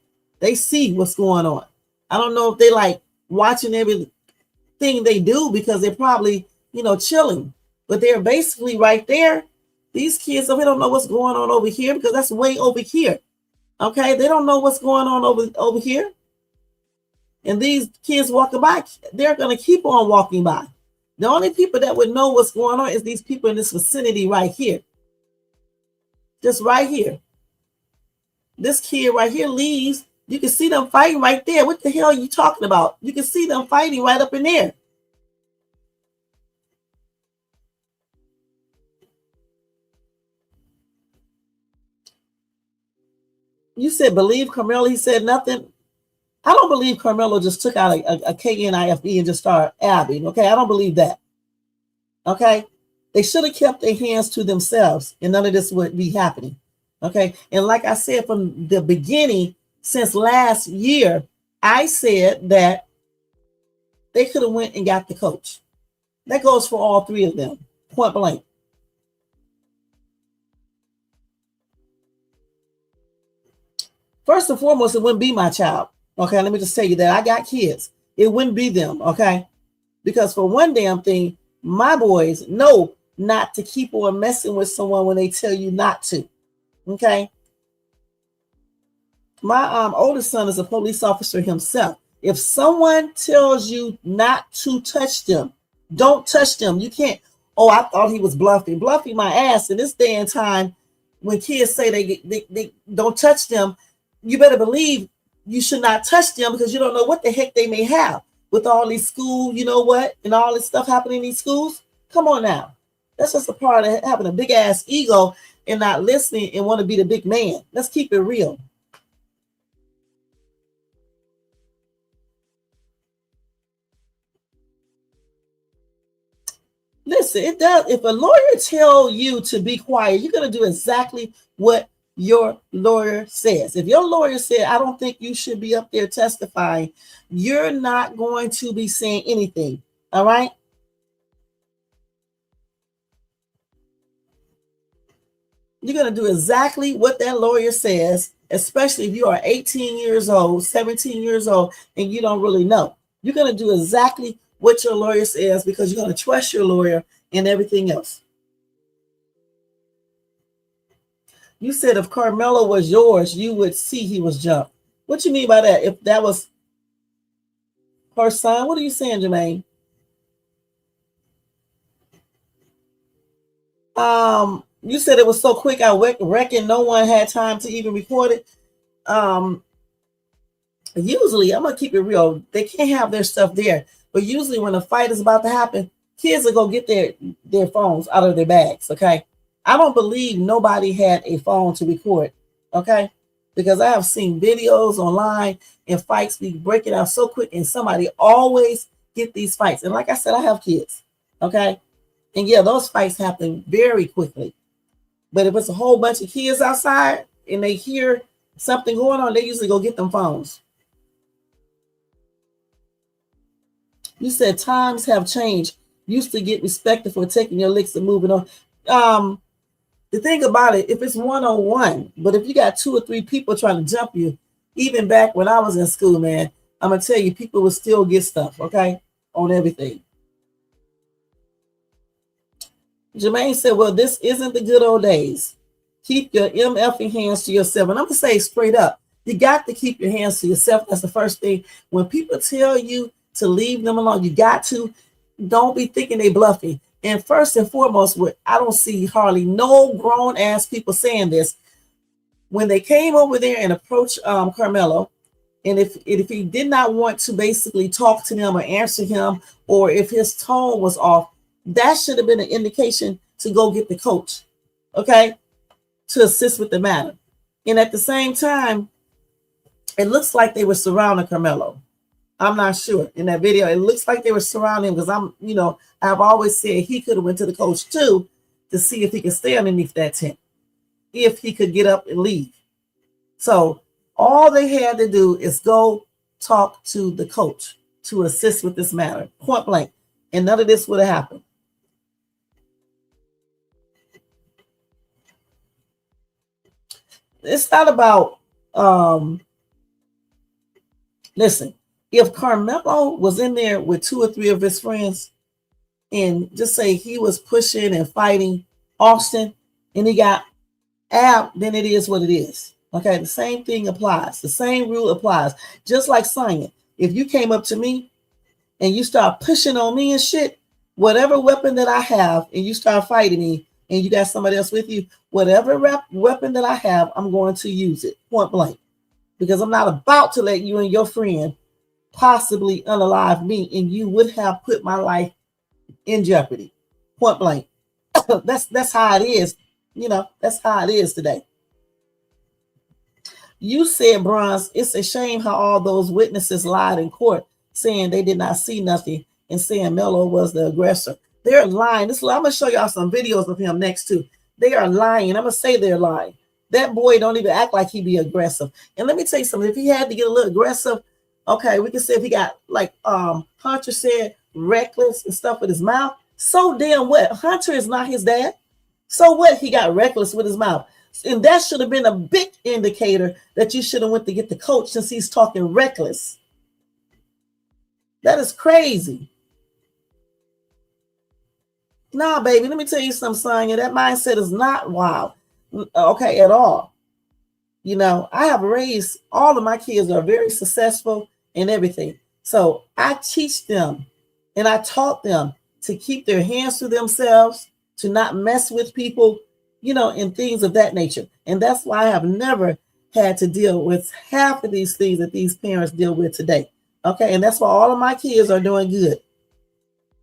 They see what's going on. I don't know if they like watching everything they do because they're probably, chilling. But they're basically right there. These kids, they don't know what's going on over here because that's way over here. Okay, they don't know what's going on over here. And these kids walking by, they're going to keep on walking by. The only people that would know what's going on is these people in this vicinity right here. Just right here. This kid right here leaves. You can see them fighting right there. What the hell are you talking about? You can see them fighting right up in there. You said believe Karmelo. He said nothing. I don't believe Karmelo just took out a KNIFE and just started abbing. Okay, I don't believe that. Okay, they should have kept their hands to themselves, and none of this would be happening. Okay, and like I said from the beginning, since last year, I said that they could have went and got the coach. That goes for all three of them, point blank. First and foremost, it wouldn't be my child. Okay, let me just tell you that I got kids. It wouldn't be them, okay? Because for one damn thing, my boys know not to keep on messing with someone when they tell you not to, okay? My oldest son is a police officer himself. If someone tells you not to touch them, don't touch them. You can't, oh, I thought he was bluffing. Bluffing my ass in this day and time when kids say they don't touch them, you better believe you should not touch them because you don't know what the heck they may have with all these schools, and all this stuff happening in these schools. Come on now. That's just a part of having a big ass ego and not listening and want to be the big man. Let's keep it real. Listen, it does. If a lawyer tell you to be quiet, you're going to do exactly what your lawyer says. If your lawyer said, I don't think you should be up there testifying, you're not going to be saying anything. All right. You're going to do exactly what that lawyer says, especially if you are 18 years old, 17 years old, and you don't really know. You're going to do exactly what your lawyer says because you're going to trust your lawyer and everything else. You said if Karmelo was yours, you would see he was jumped. What you mean by that? If that was her son, what are you saying, Jermaine? You said it was so quick, I reckon no one had time to even record it. Usually, I'm going to keep it real. They can't have their stuff there. But usually when a fight is about to happen, kids will go get their phones out of their bags, okay? I don't believe nobody had a phone to record, okay? Because I have seen videos online and fights be breaking out so quick, and somebody always get these fights. And like I said, I have kids, okay? And yeah, those fights happen very quickly. But if it's a whole bunch of kids outside and they hear something going on, they usually go get them phones. You said times have changed. Used to get respected for taking your licks and moving on. The thing about it, if it's one-on-one, but if you got 2 or 3 people trying to jump you, even back when I was in school, man, I'm going to tell you, people would still get stuff, okay, on everything. Jermaine said, well, this isn't the good old days. Keep your MFing hands to yourself. And I'm going to say straight up, you got to keep your hands to yourself. That's the first thing. When people tell you to leave them alone, you got to. Don't be thinking they bluffing. And first and foremost, I don't see hardly no grown-ass people saying this. When they came over there and approached Karmelo, and if he did not want to basically talk to them or answer him, or if his tone was off, that should have been an indication to go get the coach, okay, to assist with the matter. And at the same time, it looks like they were surrounding Karmelo. I'm not sure. In that video, it looks like they were surrounding him because I've always said he could have went to the coach too to see if he could stay underneath that tent, if he could get up and leave. So all they had to do is go talk to the coach to assist with this matter, point blank. And none of this would have happened. It's not about, listen, if Karmelo was in there with 2 or 3 of his friends and just say he was pushing and fighting Austin and he got Ab, then it is what it is. Okay, the same thing applies. The same rule applies. Just like Sonya, if you came up to me and you start pushing on me and shit, whatever weapon that I have and you start fighting me and you got somebody else with you, whatever weapon that I have, I'm going to use it, point blank. Because I'm not about to let you and your friend possibly unalive me, and you would have put my life in jeopardy, point blank. That's how it is. That's how it is today. You said, Bronze, it's a shame how all those witnesses lied in court, saying they did not see nothing and saying Melo was the aggressor. They're lying. I'm going to show y'all some videos of him next too. They are lying. I'm going to say they're lying. That boy don't even act like he be aggressive. And let me tell you something. If he had to get a little aggressive, okay, we can say if he got, like Hunter said, reckless and stuff with his mouth. So damn what? Hunter is not his dad. So what? He got reckless with his mouth. And that should have been a big indicator that you should have went to get the coach since he's talking reckless. That is crazy. Nah, baby, let me tell you something, Sonya. That mindset is not wild, okay, at all. I have raised, all of my kids are very successful and everything. So I teach them and I taught them to keep their hands to themselves, to not mess with people, and things of that nature. And that's why I have never had to deal with half of these things that these parents deal with today. Okay. And that's why all of my kids are doing good.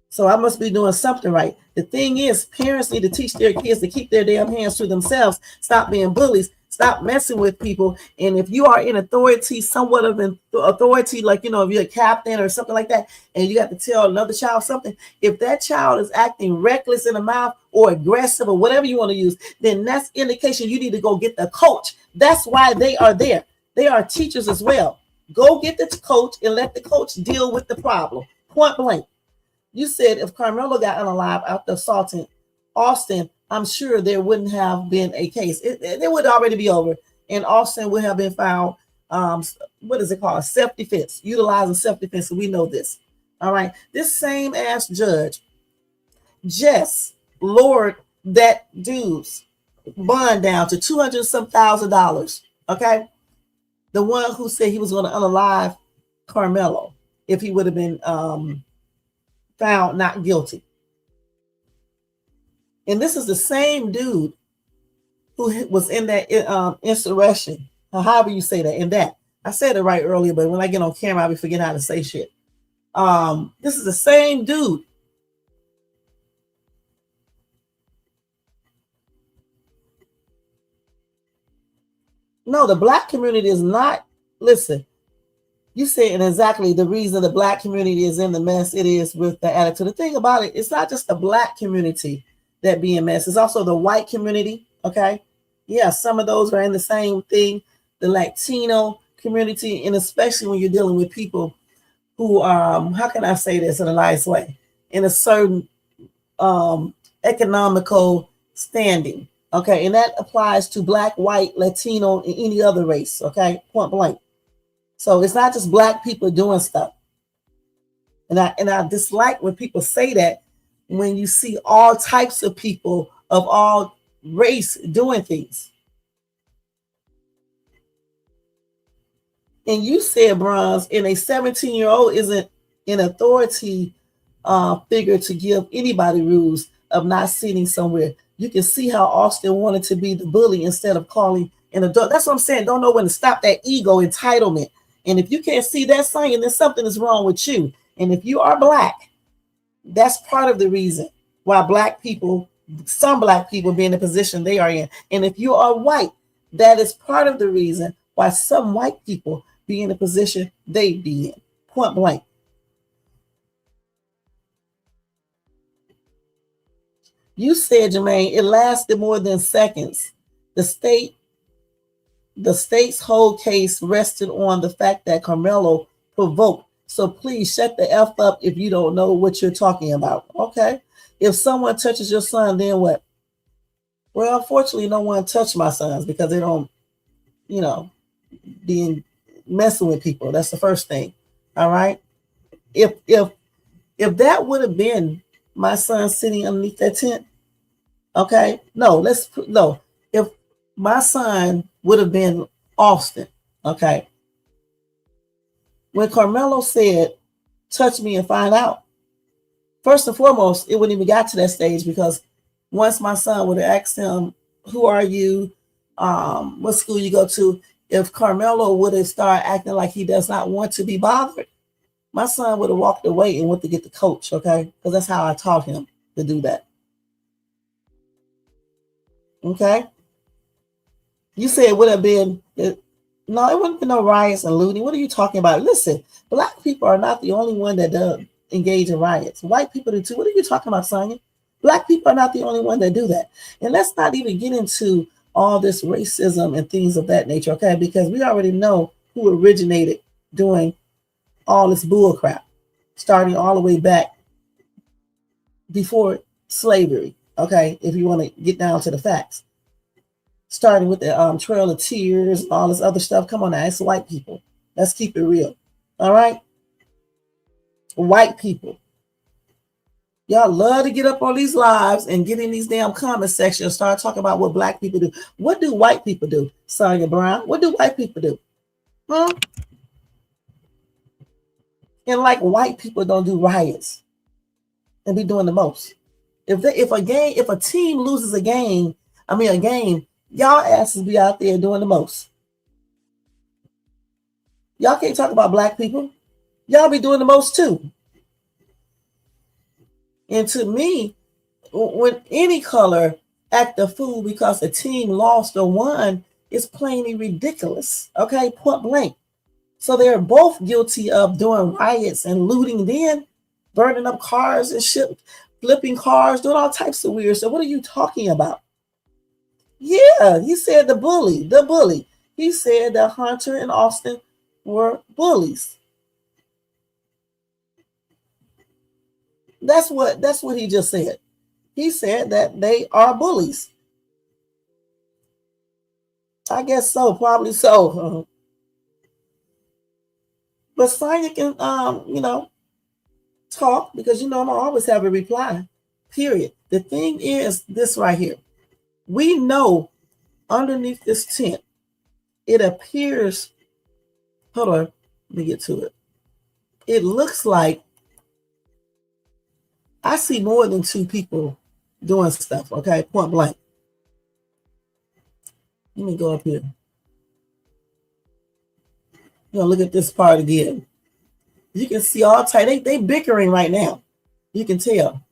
So I must be doing something right. The thing is, parents need to teach their kids to keep their damn hands to themselves, stop being bullies, stop messing with people. And if you are in authority, somewhat of an authority, like, if you're a captain or something like that, and you got to tell another child something, if that child is acting reckless in the mouth or aggressive or whatever you want to use, then that's indication you need to go get the coach. That's why they are there. They are teachers as well. Go get the coach and let the coach deal with the problem. Point blank. You said if Karmelo got unalive after assaulting Austin, I'm sure there wouldn't have been a case. It would already be over, and Austin would have been found, what is it called? Self-defense, utilizing self-defense. So we know this. All right. This same ass judge just lowered that dude's bond down to $200,000. Okay. The one who said he was going to unalive Karmelo if he would have been found not guilty. And this is the same dude who was in that insurrection, or however you say that, in that. I said it right earlier, but when I get on camera, I be forgetting how to say shit. This is the same dude No, the black community is not. Listen, you said exactly the reason the black community is in the mess it is with the attitude. The thing about it, it's not just the black community that be in mess. It's also the white community. Okay, yeah, some of those are in the same thing. The Latino community, and especially when you're dealing with people who how can I say this in a nice way, in a certain economical standing. Okay, and that applies to black, white, Latino, and any other race. Okay, point blank. So it's not just black people doing stuff. And I dislike when people say that when you see all types of people of all race doing things. And you said, Bronze, and a 17-year-old isn't an authority figure to give anybody rules of not sitting somewhere. You can see how Austin wanted to be the bully instead of calling an adult. That's what I'm saying. Don't know when to stop that ego entitlement. And if you can't see that sign, then something is wrong with you. And if you are black, that's part of the reason why some black people be in the position they are in. And if you are white, that is part of the reason why some white people be in the position they be in. Point blank. You said, Jermaine, it lasted more than seconds. The state's whole case rested on the fact that Karmelo provoked. So please shut the F up if you don't know what you're talking about. Okay. If someone touches your son, then what? Well, unfortunately, no one touched my sons because they don't, being messing with people. That's the first thing. All right. If that would have been my son sitting underneath that tent, okay. No. If my son would have been Austin, okay. When Karmelo said, touch me and find out, first and foremost, it wouldn't even got to that stage because once my son would have asked him, who are you? What school you go to? If Karmelo would have started acting like he does not want to be bothered, my son would have walked away and went to get the coach, okay? Because that's how I taught him to do that. Okay? You said it would have been, no, it wouldn't be no riots and looting. What are you talking about? Listen, black people are not the only one that does engage in riots. White people do too. What are you talking about, Sonya? Black people are not the only one that do that. And let's not even get into all this racism and things of that nature, okay? Because we already know who originated doing all this bull crap, starting all the way back before slavery, okay? If you want to get down to the facts. Starting with the Trail of Tears and all this other stuff. Come on now, it's white people. Let's keep it real, all right? White people. Y'all love to get up on these lives and get in these damn comment sections and start talking about what black people do. What do white people do, Sonya Brown? What do white people do? Huh? And like white people don't do riots and be doing the most. If a team loses a game, y'all asses be out there doing the most. Y'all can't talk about black people. Y'all be doing the most too. And to me, when any color act a fool because a team lost or won, it's plainly ridiculous. Okay, point blank. So they're both guilty of doing riots and looting, then burning up cars and shit, flipping cars, doing all types of weird. So what are you talking about? Yeah, he said the bully. He said that Hunter and Austin were bullies. That's what he just said. He said that they are bullies. I guess so, probably so. But Sonya can, talk because I'm gonna always have a reply. Period. The thing is this right here. We know underneath this tent, it appears. Hold on, let me get to it. It looks like I see more than two people doing stuff, okay? Point blank. Let me go up here. Look at this part again. You can see all tight. They bickering right now. You can tell.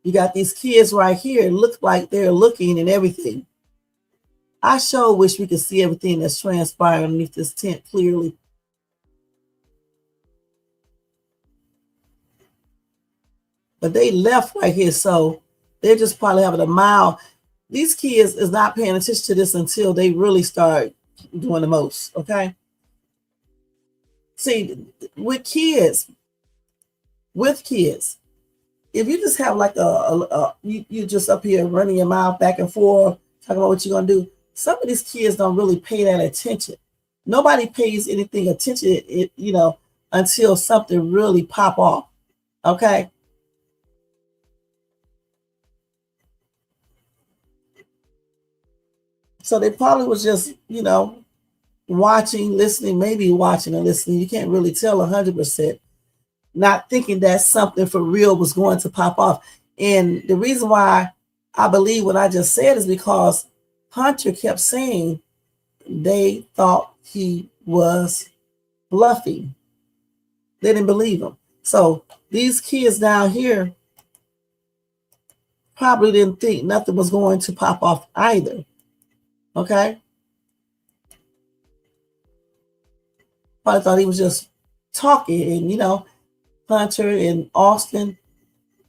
You got these kids right here. It looks like they're looking and everything. I sure wish we could see everything that's transpiring underneath this tent clearly. But they left right here, so they're just probably having a mile. These kids is not paying attention to this until they really start doing the most, okay? See, with kids, if you just have like you just up here running your mouth back and forth, talking about what you're gonna do, some of these kids don't really pay that attention. Nobody pays anything attention, until something really pop off, okay? So they probably was just, watching, listening, maybe watching and listening. You can't really tell 100%. Not thinking that something for real was going to pop off. And the reason why I believe what I just said is because Hunter kept saying they thought he was bluffing. They didn't believe him. So these kids down here probably didn't think nothing was going to pop off either. Okay? Probably thought he was just talking, and Hunter and Austin,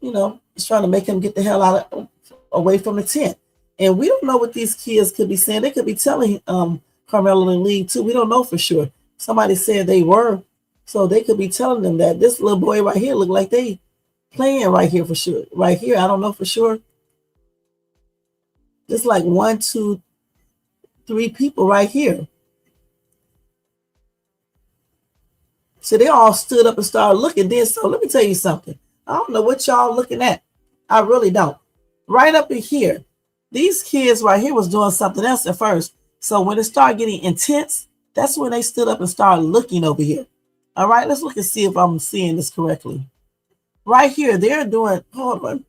is trying to make him get the hell away from the tent. And we don't know what these kids could be saying. They could be telling Karmelo and Lee too. We don't know for sure. Somebody said they were, so they could be telling them that this little boy right here looked like they playing right here for sure. Right here, I don't know for sure. Just like 1, 2, 3 people right here. So they all stood up and started looking. Then, so let me tell you something. I don't know what y'all looking at. I really don't. Right up in here, these kids right here was doing something else at first. So when it started getting intense, that's when they stood up and started looking over here. All right, let's look and see if I'm seeing this correctly. Right here, they're doing, hold on.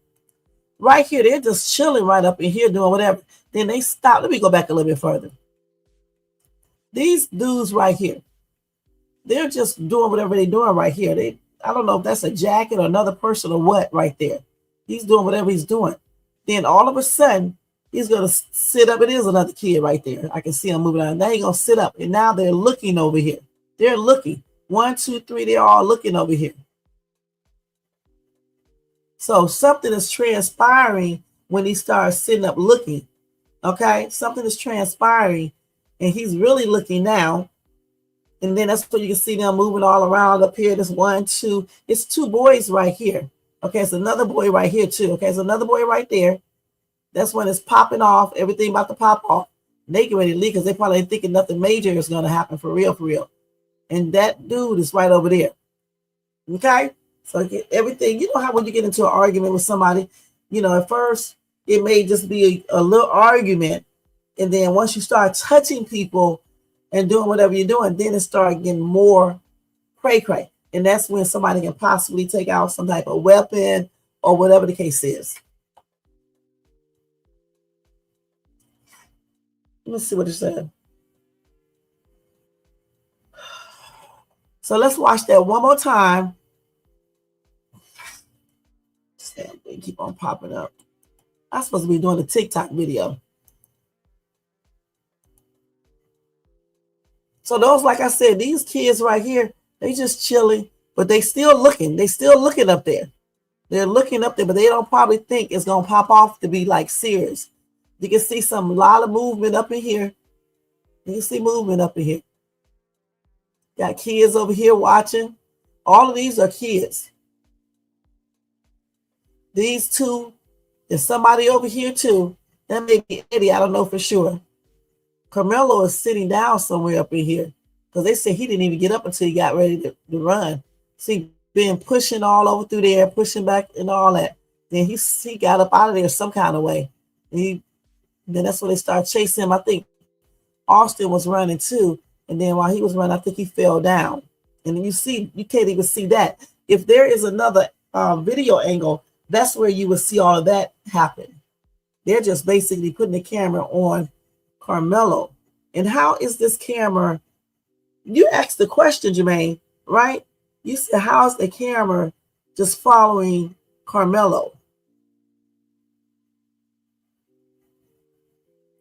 Right here, they're just chilling right up in here doing whatever. Then they stop. Let me go back a little bit further. These dudes right here, they're just doing whatever they're doing right here. I don't know if that's a jacket or another person or what right there. He's doing whatever he's doing. Then all of a sudden, he's going to sit up. It is another kid right there. I can see him moving on. Now he's going to sit up. And now they're looking over here. They're looking. 1, 2, 3, they're all looking over here. So something is transpiring when he starts sitting up looking. Okay? Something is transpiring. And he's really looking now. And then that's what you can see them moving all around up here. There's 1, 2. It's 2 boys right here. Okay, it's another boy right here too. Okay, it's another boy right there. That's when it's popping off. Everything about to pop off. They get ready to leave because they probably ain't thinking nothing major is going to happen for real, for real. And that dude is right over there. Okay? So everything, you know how when you get into an argument with somebody, at first it may just be a little argument. And then once you start touching people and doing whatever you're doing, then it starts getting more cray-cray. And that's when somebody can possibly take out some type of weapon or whatever the case is. Let's see what it said. So let's watch that one more time. They keep on popping up. I'm supposed to be doing a TikTok video. So those, like I said, these kids right here, they just chilling, but they still looking. They still looking up there. They're looking up there, but they don't probably think it's going to pop off to be like serious. You can see a lot of movement up in here. You can see movement up in here. Got kids over here watching. All of these are kids. These 2, there's somebody over here too. That may be Eddie, I don't know for sure. Karmelo is sitting down somewhere up in here because they said he didn't even get up until he got ready to run. See, been pushing all over through there, pushing back and all that. Then he got up out of there some kind of way. And then that's when they started chasing him. I think Austin was running too. And then while he was running, I think he fell down. And then you can't even see that. If there is another video angle, that's where you will see all of that happen. They're just basically putting the camera on Karmelo. And how is this camera? You asked the question, Jermaine, right? You said, how is the camera just following Karmelo?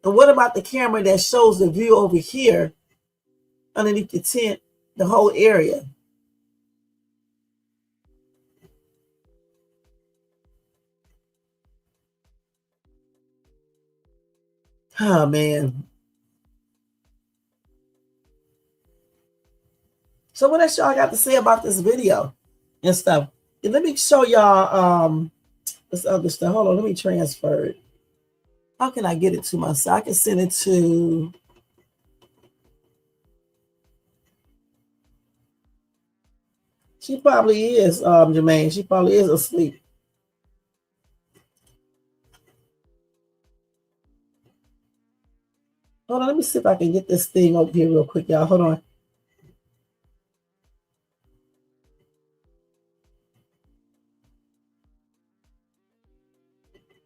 And what about the camera that shows the view over here underneath the tent, the whole area? Oh, man. So what else y'all got to say about this video and stuff? And let me show y'all this other stuff. Hold on, let me transfer it. How can I get it to myself? I can send it to... She probably is, Jermaine. She probably is asleep. Hold on, let me see if I can get this thing over here real quick, y'all. Hold on.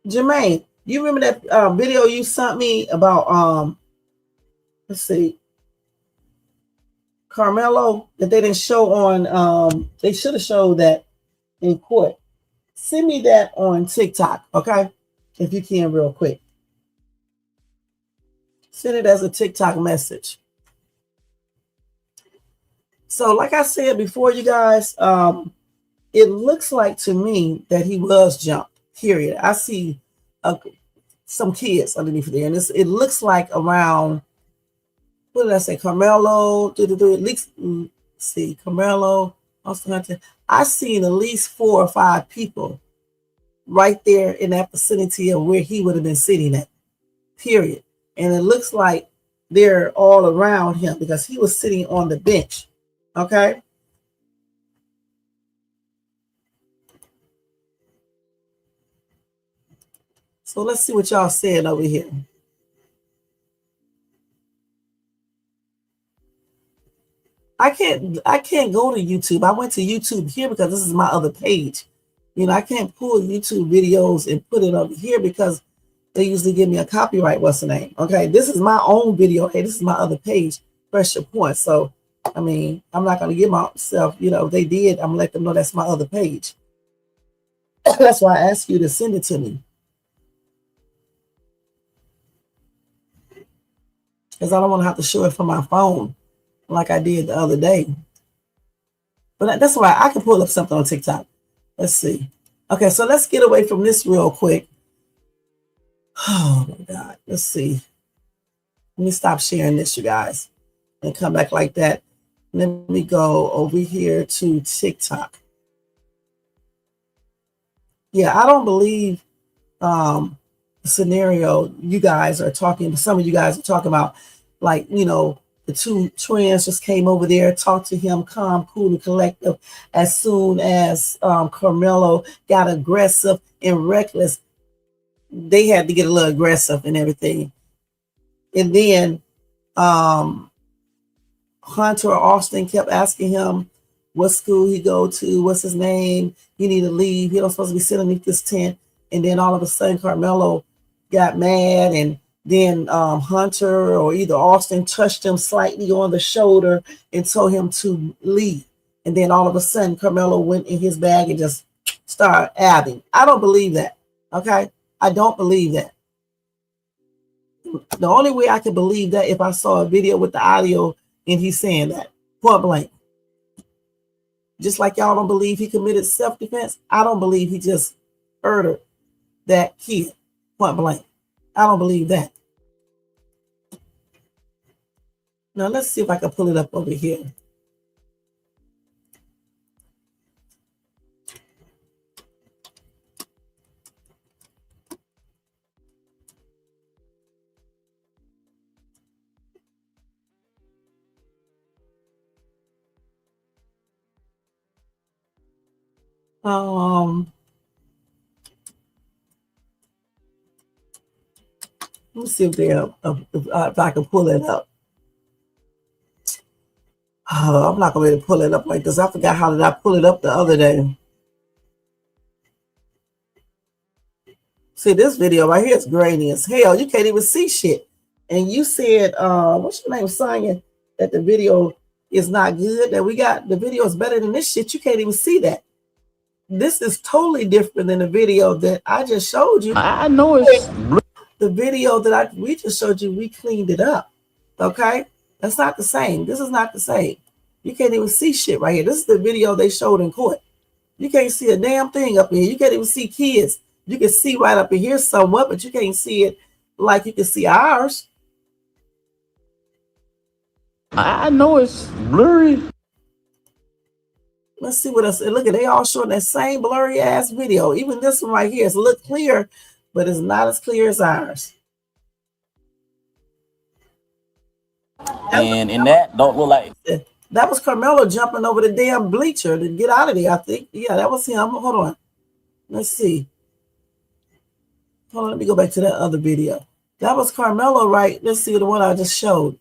Jermaine, you remember that video you sent me about let's see, Karmelo, that they didn't show on they should have showed that in court. Send me that on TikTok, okay? If you can, real quick. Send it as a TikTok message. So like I said before, you guys, it looks like to me that he was jumped, period. I see some kids underneath there, and it looks like around, what did I say, Karmelo, at least, see, Karmelo, Austin Hunter. I seen at least 4 or 5 people right there in that vicinity of where he would have been sitting at, period. And it looks like they're all around him because he was sitting on the bench, okay? So let's see what y'all saying over here. I can't go to YouTube. I went to YouTube here because this is my other page. You know, I can't pull YouTube videos and put it over here because they usually give me a copyright, what's the name? Okay, this is my own video. Hey, this is my other page, Pressure Point. So, I mean, I'm not going to give myself, you know, if they did, I'm going to let them know that's my other page. That's why I asked you to send it to me. Because I don't want to have to show it from my phone like I did the other day. But that's why I can pull up something on TikTok. Let's see. Okay, so let's get away from this real quick. Oh my God, let's see. Let me stop sharing this, you guys, and come back like that. Let me go over here to TikTok. Yeah, I don't believe the scenario you guys are talking, some of you guys are talking about, like, you know, the 2 twins just came over there, talked to him, calm, cool, and collective. As soon as Karmelo got aggressive and reckless, they had to get a little aggressive and everything. And then Hunter or Austin kept asking him what school he go to, what's his name, you need to leave, you don't supposed to be sitting underneath this tent. And then all of a sudden Karmelo got mad, and then Hunter or either Austin touched him slightly on the shoulder and told him to leave. And then all of a sudden Karmelo went in his bag and just started adding. I don't believe that, okay? I don't believe that. The only way I could believe that if I saw a video with the audio and he's saying that, point blank. Just like y'all don't believe he committed self-defense, I don't believe he just murdered that kid, point blank. I don't believe that. Now let's see if I can pull it up over here. Let me see if I can pull it up. I'm not going to be able to pull it up like this. I forgot how did I pull it up the other day. See, this video right here is grainy as hell. You can't even see shit. And you said, what's your name, Sonya, that the video is not good, that we got the video is better than this shit. You can't even see that. This is totally different than the video that I just showed you. I know it's The video that we just showed you, we cleaned it up. Okay, that's not the same. This is not the same. You can't even see shit right here. This is the video they showed in court. You can't see a damn thing up here. You can't even see kids. You can see right up in here somewhat, but you can't see it like you can see ours. I know it's blurry. Let's see what else. Look at, they all showing that same blurry ass video. Even this one right here is a little clear, but it's not as clear as ours. And in that don't look like That was Karmelo jumping over the damn bleacher to get out of there, I think. Yeah, that was him. Hold on. Let's see. Hold on, let me go back to that other video. That was Karmelo, right? Let's see the one I just showed.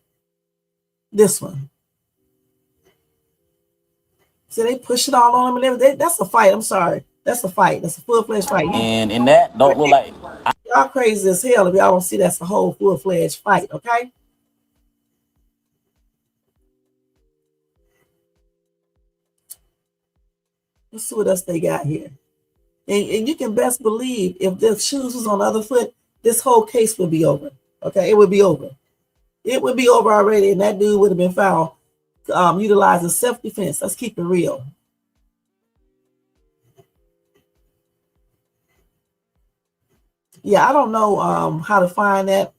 This one. See, they push it all on him and everything. That's a fight. I'm sorry. That's a fight. That's a full-fledged fight. and in that don't look like Y'all crazy as hell if y'all don't see that's a whole full-fledged fight, okay? Let's see what else they got here. And you can best believe if the shoes was on the other foot, this whole case would be over. Okay, it would be over. It would be over already, and that dude would have been found utilizing self-defense. Let's keep it real. Yeah, I don't know how to find that.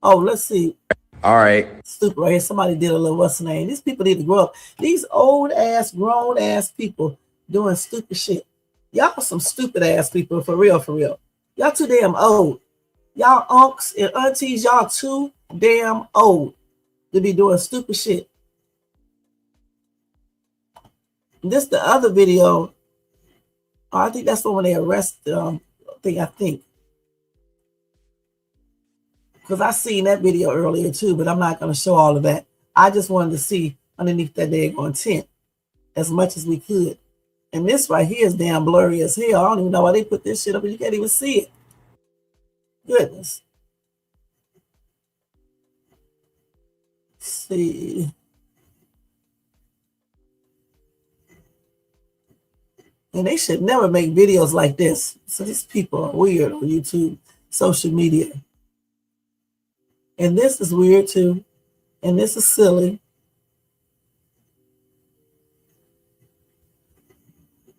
Oh, let's see. all right. Stupid right here. Somebody did a little what's the name. These people need to grow up. These old ass, grown ass people doing stupid shit. Y'all some stupid ass people, for real, for real. Y'all too damn old. Y'all unks and aunties, y'all too damn old to be doing stupid shit. This the other video. Oh, I think that's the one they arrested. I think. Because I seen that video earlier too, but I'm not going to show all of that. I just wanted to see underneath that daggone tent as much as we could. And this right here is damn blurry as hell. I don't even know why they put this shit up, but you can't even see it. Goodness. Let's see. And they should never make videos like this. So these people are weird on YouTube, social media. And this is weird too. And this is silly.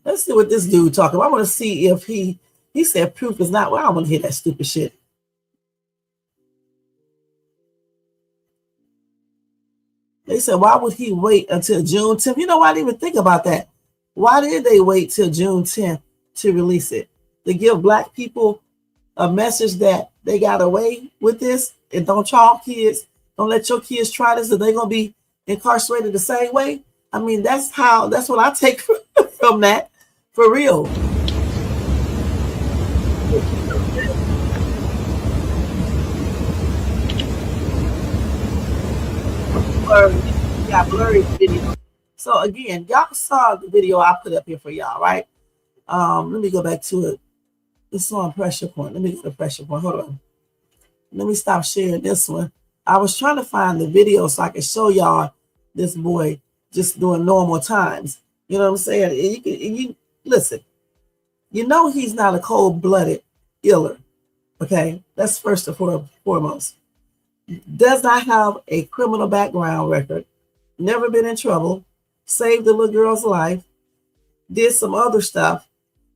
Let's see what this dude talking about. I want to see if he said proof is not. Well, I don't want to hear that stupid shit. They said, why would he wait until June 10th? You know, I didn't even think about that. Why did they wait till June 10th to release it? To give black people a message that they got away with this, and don't let your kids try this, and they're going to be incarcerated the same way? I mean, that's what I take from that, for real. Blurry video. So again, y'all saw the video I put up here for y'all, right? Let me go back to it. It's on pressure point. Let me get the pressure point. Hold on. Let me stop sharing this one. I was trying to find the video so I could show y'all this boy just doing normal times. You know what I'm saying? And you listen. You know he's not a cold-blooded killer. Okay, that's first and foremost. Does not have a criminal background record. Never been in trouble. Saved the little girl's life. Did some other stuff.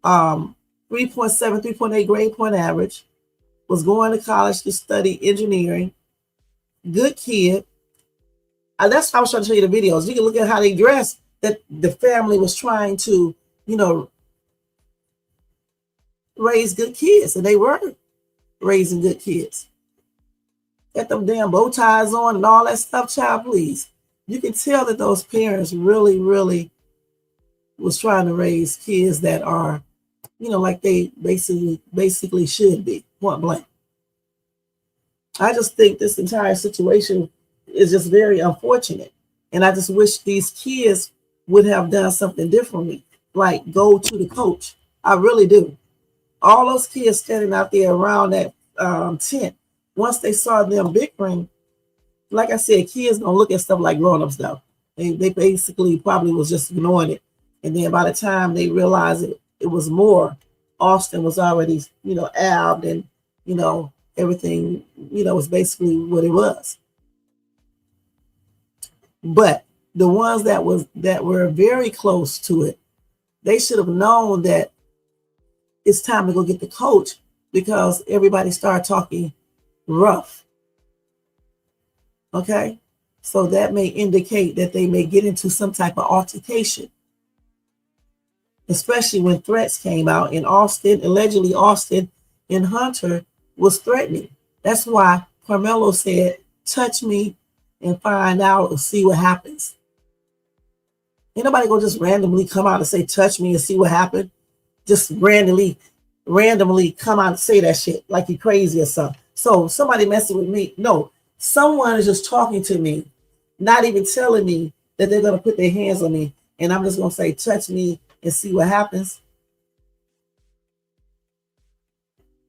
3.7, 3.8 grade point average. Was going to college to study engineering. Good kid. And that's how I was trying to show you the videos. You can look at how they dress. That the family was trying to, raise good kids. And they were raising good kids. Got them damn bow ties on and all that stuff, child, please. You can tell that those parents really, really was trying to raise kids that are, like they basically should be, point blank. I just think this entire situation is just very unfortunate. And I just wish these kids would have done something differently, like go to the coach. I really do. All those kids standing out there around that tent, once they saw them bickering, like I said, kids don't look at stuff like grown-ups though. They basically probably was just ignoring it. And then by the time they realized it was more, Austin was already, albed and, everything, was basically what it was. But the ones that were very close to it, they should have known that it's time to go get the coach because everybody started talking rough. Okay? So that may indicate that they may get into some type of altercation, especially when threats came out and allegedly Austin and Hunter was threatening. That's why Karmelo said, touch me and find out or see what happens. Ain't nobody gonna just randomly come out and say, touch me and see what happened. Just randomly come out and say that shit like you crazy or something. So somebody messing with me. No, someone is just talking to me, not even telling me that they're gonna put their hands on me. And I'm just gonna say, touch me and see what happens.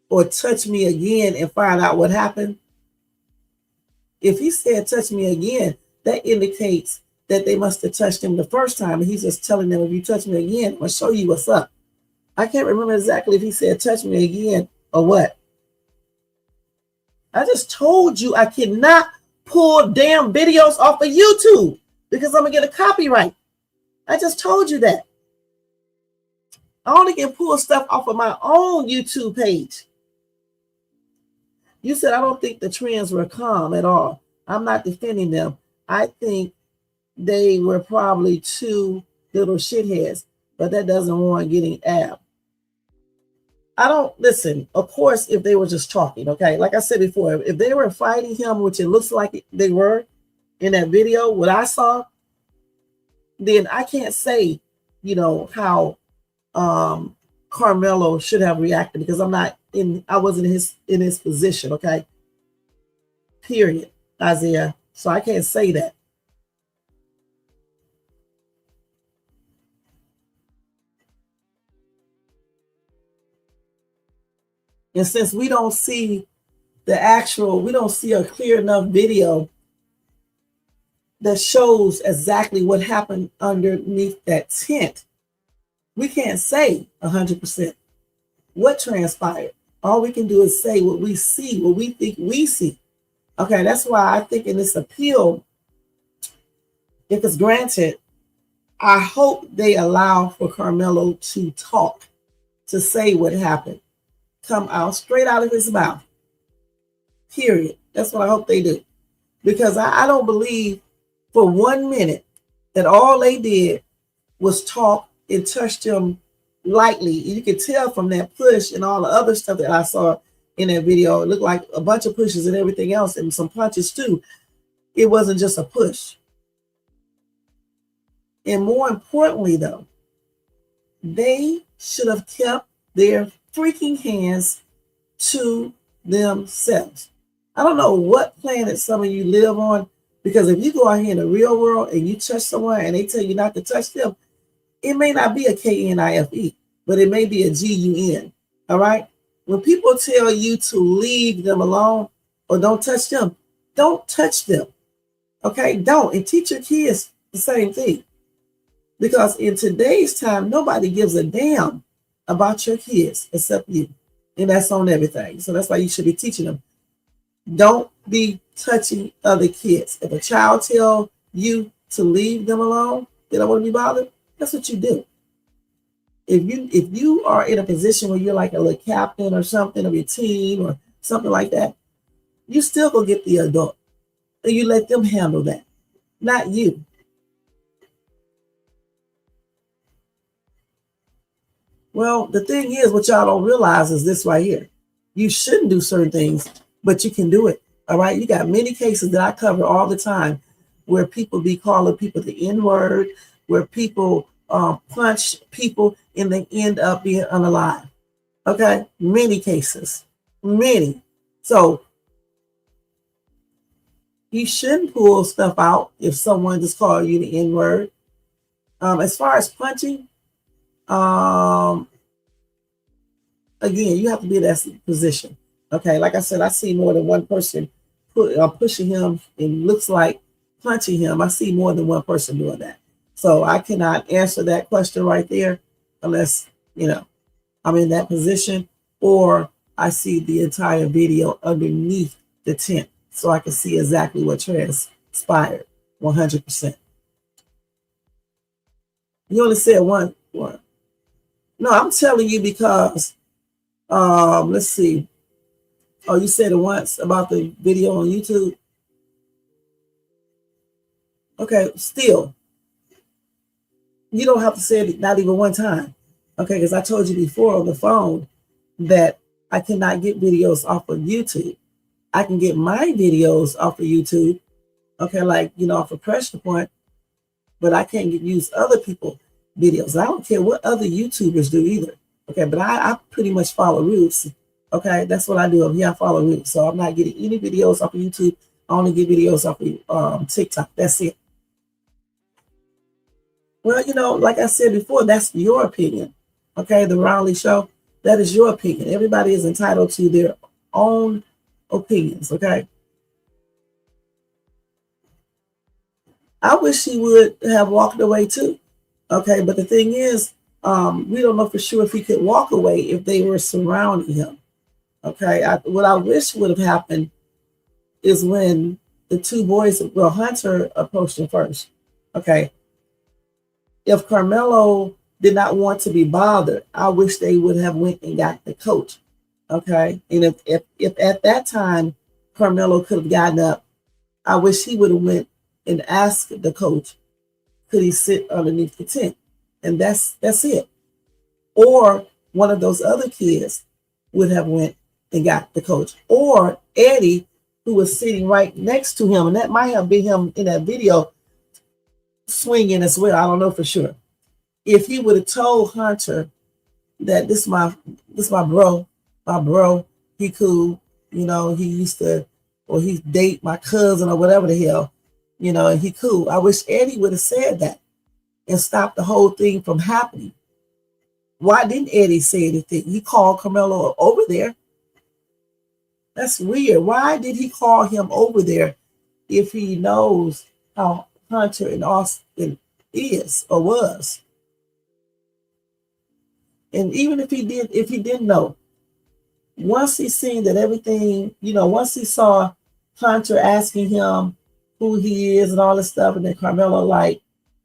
Or touch me again and find out what happened. If he said touch me again, that indicates that they must have touched him the first time. And he's just telling them, if you touch me again, I'm going to show you what's up. I can't remember exactly if he said touch me again or what. I just told you I cannot pull damn videos off of YouTube because I'm going to get a copyright. I just told you that. I only can pull stuff off of my own YouTube page. You said, I don't think the trends were calm at all. I'm not defending them. I think they were probably two little shitheads, but that doesn't warrant getting ab. I don't, listen, of course, if they were just talking, okay? Like I said before, if they were fighting him, which it looks like they were in that video, what I saw, then I can't say, how Karmelo should have reacted because I wasn't in his position, okay? Period, Isaiah. So I can't say that. And since we don't see a clear enough video that shows exactly what happened underneath that tent, we can't say 100% what transpired. All we can do is say what we see, what we think we see. Okay, that's why I think in this appeal, if it's granted, I hope they allow for Karmelo to talk, to say what happened, come out straight out of his mouth. Period. That's what I hope they do. Because I don't believe for 1 minute that all they did was talk and touched him lightly. You could tell from that push and all the other stuff that I saw in that video. It looked like a bunch of pushes and everything else and some punches too. It wasn't just a push. And more importantly, though, they should have kept their freaking hands to themselves. I don't know what planet some of you live on, because if you go out here in the real world and you touch someone and they tell you not to touch them, it may not be a KNIFE, but it may be a GUN. All right? When people tell you to leave them alone or don't touch them, don't touch them. Okay? Don't. And teach your kids the same thing. Because in today's time, nobody gives a damn about your kids except you. And that's on everything. So that's why you should be teaching them. Don't be touching other kids. If a child tells you to leave them alone, they don't want to be bothered, that's what you do. If you are in a position where you're like a little captain or something of your team or something like that, you still go get the adult. And you let them handle that, not you. Well, the thing is, what y'all don't realize is this right here. You shouldn't do certain things, but you can do it. All right. You got many cases that I cover all the time where people be calling people the N-word, where people punch people and they end up being unalive. Okay. Many cases. Many. So you shouldn't pull stuff out if someone just called you the N-word. As far as punching, again, you have to be in that position. Okay, like I said, I see more than one person pushing him and looks like punching him. I see more than one person doing that. So I cannot answer that question right there unless, I'm in that position or I see the entire video underneath the tent, so I can see exactly what transpired. 100%. You only said one. No, I'm telling you because let's see. Oh, you said it once about the video on YouTube. Okay, still, you don't have to say it not even one time. Okay, because I told you before on the phone that I cannot get videos off of YouTube. I can get my videos off of YouTube. Okay, like, off of Pressure Point, but I can't use other people's videos. I don't care what other YouTubers do either. Okay, but I pretty much follow rules. Okay, that's what I do. I follow rules. So I'm not getting any videos off of YouTube. I only get videos off of TikTok. That's it. Well, like I said before, that's your opinion. Okay, the Raleigh Show, that is your opinion. Everybody is entitled to their own opinions. Okay. I wish he would have walked away too. Okay, but the thing is, we don't know for sure if he could walk away if they were surrounding him. Okay, what I wish would have happened is when the two boys, well, Hunter approached him first. Okay, if Karmelo did not want to be bothered, I wish they would have went and got the coach. Okay, and if at that time Karmelo could have gotten up, I wish he would have went and asked the coach, could he sit underneath the tent? And that's it. Or one of those other kids would have went and got the coach. Or Eddie, who was sitting right next to him, and that might have been him in that video swinging as well. I don't know for sure. If he would have told Hunter that this my bro, he cool, he used to, or he date my cousin or whatever the hell, and he cool. I wish Eddie would have said that and stopped the whole thing from happening. Why didn't Eddie say anything? He called Karmelo over there. That's weird. Why did he call him over there if he knows how Hunter and Austin is or was? And even if he didn't know, once he seen that everything, once he saw Hunter asking him who he is and all this stuff, and then Karmelo like,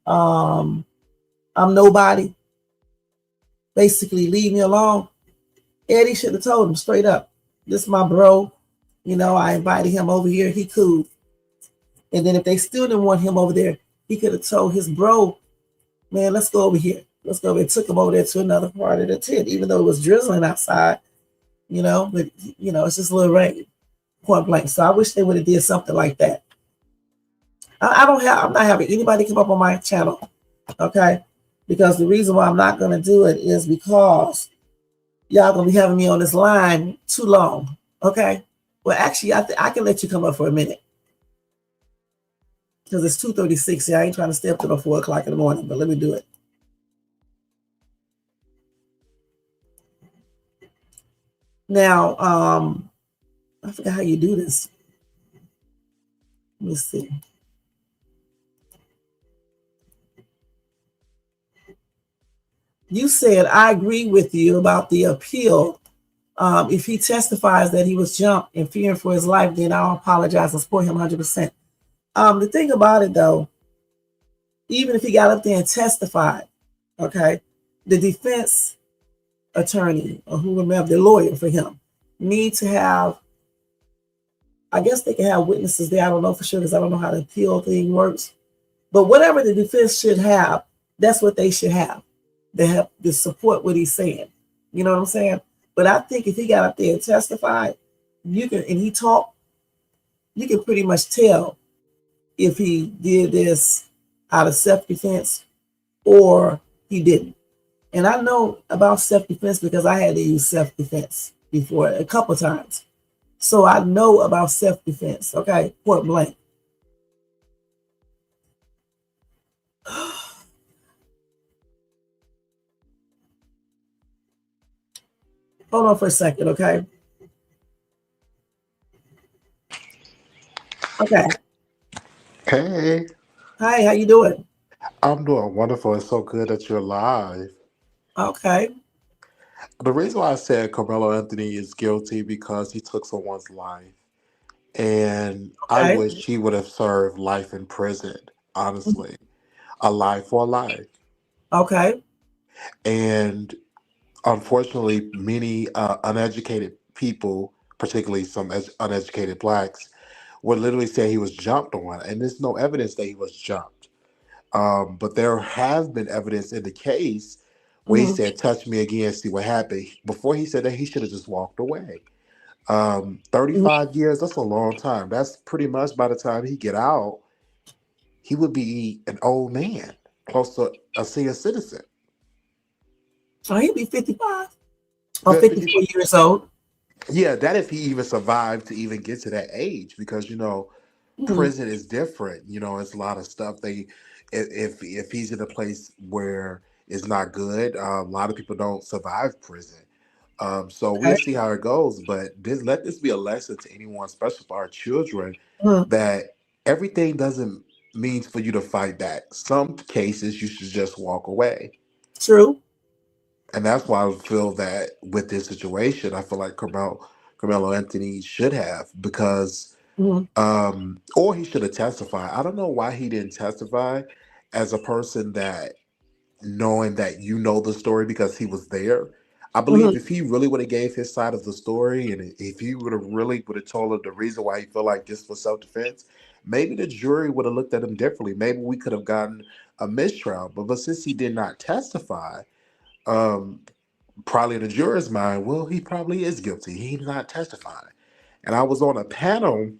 I'm nobody, basically leave me alone. Eddie should have told him straight up, this is my bro, I invited him over here, he cool. And then if they still didn't want him over there, he could have told his bro, man, let's go over here. Let's go over there. Took him over there to another part of the tent, even though it was drizzling outside, but it's just a little rain, point blank. So I wish they would have did something like that. I'm not having anybody come up on my channel, okay? Because the reason why I'm not going to do it is because y'all going to be having me on this line too long, okay? Well, actually, I can let you come up for a minute. Because it's 2:36. Yeah, I ain't trying to stay up till 4 o'clock in the morning, but let me do it. Now, I forgot how you do this. Let me see. You said, I agree with you about the appeal. If he testifies that he was jumped and fearing for his life, then I'll apologize and support him 100%. The thing about it, though, even if he got up there and testified, okay, the defense attorney or whoever, the lawyer for him, need to have, I guess they can have witnesses there. I don't know for sure because I don't know how the appeal thing works. But whatever the defense should have, that's what they should have. They have to support what he's saying. You know what I'm saying? But I think if he got up there and testified, and he talked, you can pretty much tell if he did this out of self-defense or he didn't. And I know about self-defense because I had to use self-defense before a couple times. So I know about self-defense, okay, point blank. Hold on for a second, okay? Okay. Hey, Hi, how you doing? I'm doing wonderful. It's so good that you're live. Okay. The reason why I said Karmelo Anthony is guilty because he took someone's life. And I Okay. wish he would have served life in prison, Mhm. honestly. A life for a life. Okay. And unfortunately, many uneducated people, particularly some uneducated blacks, would literally say he was jumped on. And there's no evidence that he was jumped. But there have been evidence in the case where he Mhm. said, touch me again, see what happened. Before he said that, he should have just walked away. 35 years, that's a long time. That's pretty much by the time he get out, he would be an old man, close to a senior citizen. Oh, he'd be 55 or But 54 years old. yeah, that if he even survived to even get to that age, because Mhm. prison is different. It's a lot of stuff. If he's in a place where it's not good, a lot of people don't survive prison. So we'll Okay. see how it goes. But let this be a lesson to anyone, especially for our children, Mhm. that everything doesn't mean for you to fight back. Some cases you should just walk away. True. And that's why I feel that with this situation, I feel like Carmelo Anthony should have, because Mhm. or he should have testified. I don't know why he didn't testify as a person that, knowing that the story because he was there. I Mhm. believe if he really would have gave his side of the story, and if he would have told her the reason why he felt like this was self-defense, maybe the jury would have looked at him differently. Maybe we could have gotten a mistrial. But since he did not testify, um, probably in the juror's mind, well, he probably is guilty. He's not testifying. And I was on a panel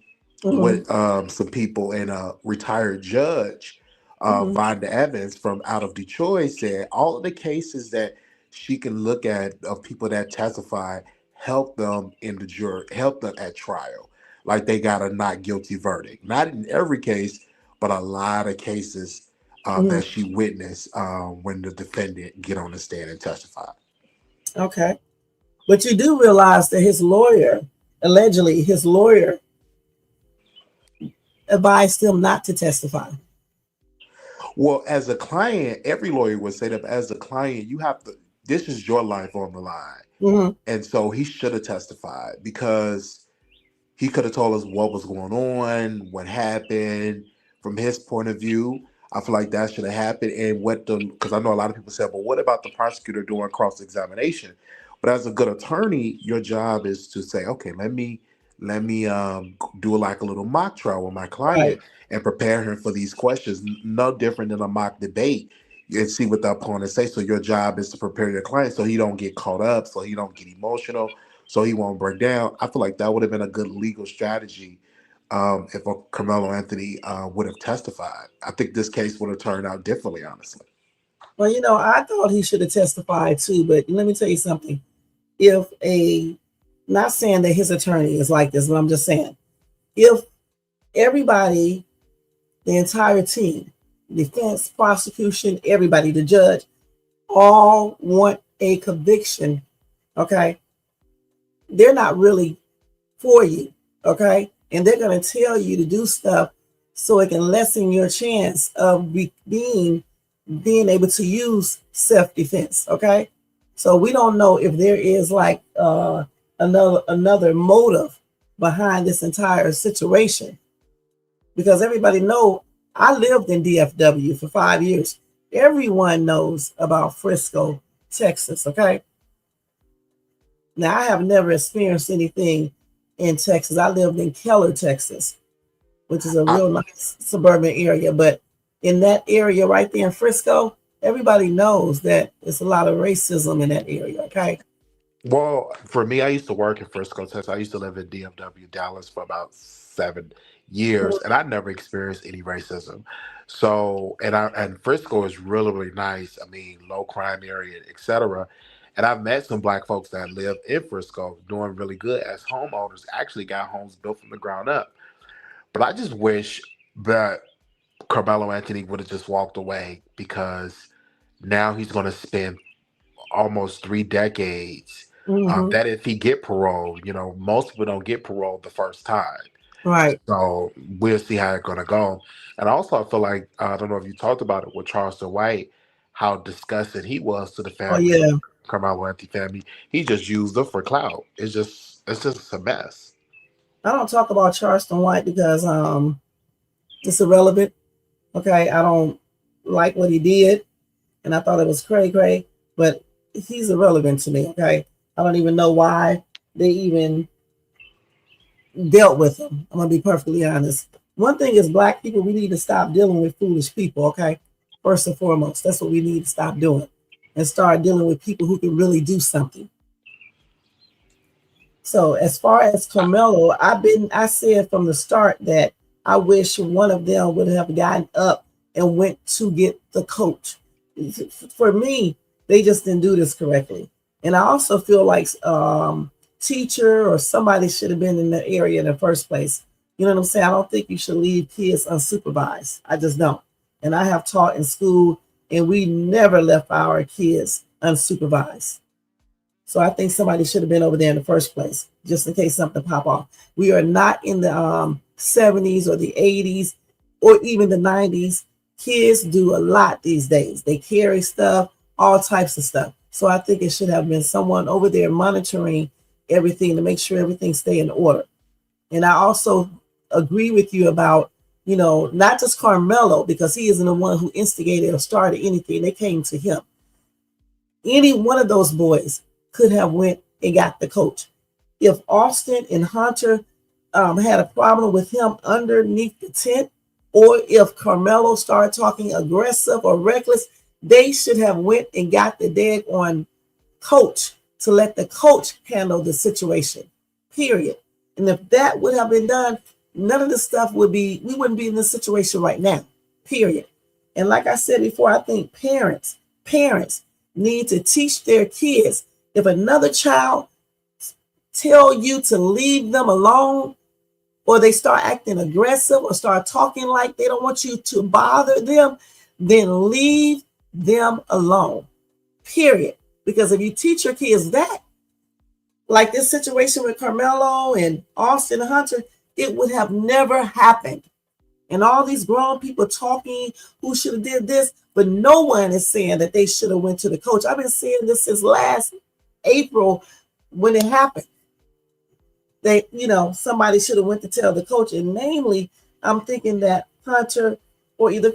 Mhm. with some people, and a retired judge, Mhm. Vonda Evans from out of Detroit, said all of the cases that she can look at of people that testify help them in the jury, help them at trial. Like they got a not guilty verdict. Not in every case, but a lot of cases Mhm. that she witnessed when the defendant get on the stand and testify. Okay. But you do realize that allegedly, his lawyer advised him not to testify. Well, as a client, every lawyer would say that, but as a client, you have to, this is your life on the line. Mhm. And so he should have testified, because he could have told us what was going on, what happened from his point of view. I feel like that should have happened. And because I know a lot of people said, but what about the prosecutor doing cross examination? But as a good attorney, your job is to say, okay, let me do like a little mock trial with my Right. client and prepare him for these questions. No different than a mock debate, and see what the opponent say. So your job is to prepare your client so he don't get caught up, so he don't get emotional, so he won't break down. I feel like that would have been a good legal strategy if a Carmelo Anthony would have testified. I think this case would have turned out differently, honestly. Well, I thought he should have testified too, but let me tell you something. If not saying that his attorney is like this, but I'm just saying, if everybody, the entire team, defense, prosecution, everybody, the judge, all want a conviction, okay, they're not really for you, okay? And they're going to tell you to do stuff so it can lessen your chance of being able to use self-defense, okay? So we don't know if there is like another motive behind this entire situation, because everybody know I lived in DFW for 5 years. Everyone knows about Frisco, Texas, okay? Now, I have never experienced anything in Texas. I lived in Keller, Texas, which is a I, real nice suburban area. But in that area right there in Frisco, everybody knows that there's a lot of racism in that area. Okay. well, for me, I used to work in Frisco, Texas. I used to live in DFW, Dallas, for about 7 years, and I never experienced any racism. So, and Frisco is really, really nice. I mean, low crime area, etc. And I've met some black folks that live in Frisco doing really good as homeowners. Actually, got homes built from the ground up. But I just wish that Carmelo Anthony would have just walked away, because now he's going to spend almost 3 decades. Hmm. That if he get parole, most people don't get parole the first time. Right. So we'll see how it's going to go. And also, I feel like, I don't know if you talked about it with Charleston White, how disgusted he was to the Oh family yeah. Karmelo Anthony family. He just used them for clout. It's just a mess. I don't talk about Charleston White because it's irrelevant. Okay, I don't like what he did, and I thought it was cray, but he's irrelevant to me. Okay, I don't even know why they even dealt with him. I'm gonna be perfectly honest. One thing is, black people, we need to stop dealing with foolish people. Okay, first and foremost, that's what we need to stop doing, and start dealing with people who can really do something. So as far as Carmelo, I said from the start that I wish one of them would have gotten up and went to get the coach. For me, they just didn't do this correctly. And I also feel like teacher or somebody should have been in the area in the first place. You know what I'm saying? I don't think you should leave kids unsupervised. I just don't. And I have taught in school, and we never left our kids unsupervised. So I think somebody should have been over there in the first place, just in case something pop off. We are not in the 70s or the 80s or even the 90s. Kids do a lot these days. They carry stuff, all types of stuff. So I think it should have been someone over there monitoring everything to make sure everything stay in order. And I also agree with you about, not just Carmelo, because he isn't the one who instigated or started anything. They came to him. Any one of those boys could have went and got the coach. If Austin and Hunter had a problem with him underneath the tent, or if Carmelo started talking aggressive or reckless, they should have went and got the daggone coach to let the coach handle the situation, period. And if that would have been done, none of this stuff we wouldn't be in this situation right now, period. And like I said before, I think parents need to teach their kids. If another child tell you to leave them alone, or they start acting aggressive or start talking like they don't want you to bother them, then leave them alone, period. Because if you teach your kids that, like this situation with Carmelo and Austin and Hunter, it would have never happened. And all these grown people talking who should have did this, but no one is saying that they should have went to the coach. I've been saying this since last April when it happened. They, somebody should have went to tell the coach. And namely, I'm thinking that Hunter or either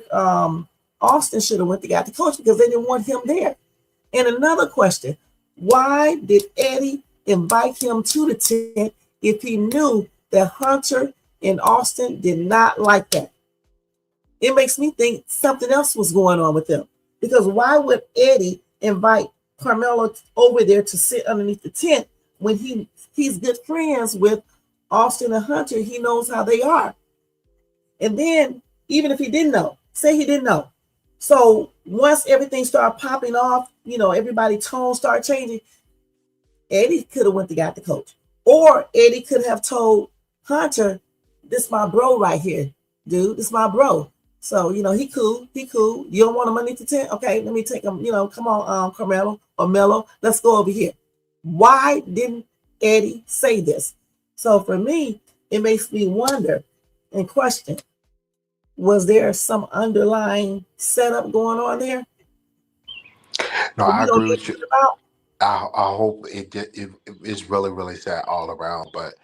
Austin should have went to got the coach because they didn't want him there. And another question, why did Eddie invite him to the tent if he knew that Hunter and Austin did not like that? It makes me think something else was going on with them. Because why would Eddie invite Carmelo over there to sit underneath the tent when he's good friends with Austin and Hunter? He knows how they are. And then even if he didn't know, say he didn't know. So once everything started popping off, everybody's tone started changing. Eddie could have went to got the coach. Or Eddie could have told Hunter, this my bro right here, dude. This my bro. So, he cool. You don't want him underneath the tent? Okay, let me take him, come on, Carmelo or Melo. Let's go over here. Why didn't Eddie say this? So for me, it makes me wonder and question, was there some underlying setup going on there? No, I agree with you. I hope it's really, really sad all around. But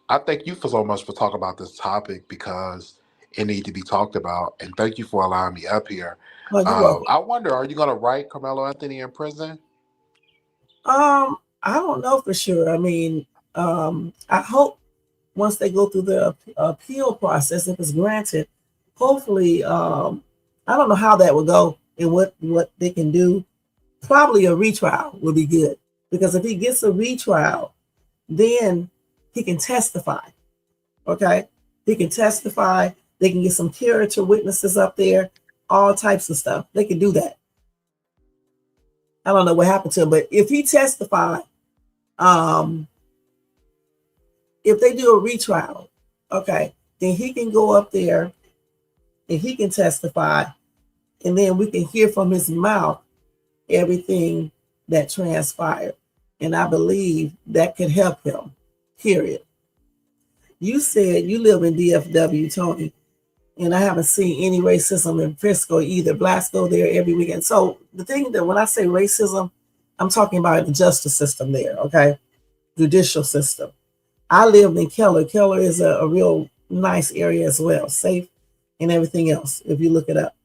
I thank you so much for talking about this topic because it needs to be talked about. And thank you for allowing me up here. I wonder, are you going to write Karmelo Anthony in prison? I don't know for sure. I mean, I hope once they go through the appeal process, if it's granted, hopefully, I don't know how that will go and what they can do. Probably a retrial would be good, because if he gets a retrial, then he can testify. Okay, he can testify. They can get some character witnesses up there, all types of stuff. They can do that. I don't know what happened to him, but if he testified, if they do a retrial, okay, then he can go up there and he can testify, and then we can hear from his mouth everything that transpired. And I believe that could help him, period. You said you live in DFW, Tony, and I haven't seen any racism in Frisco either. Blacks go there every weekend. So the thing that when I say racism, I'm talking about the justice system there, okay? Judicial system. I lived in Keller. Keller is a real nice area as well, safe and everything else, if you look it up.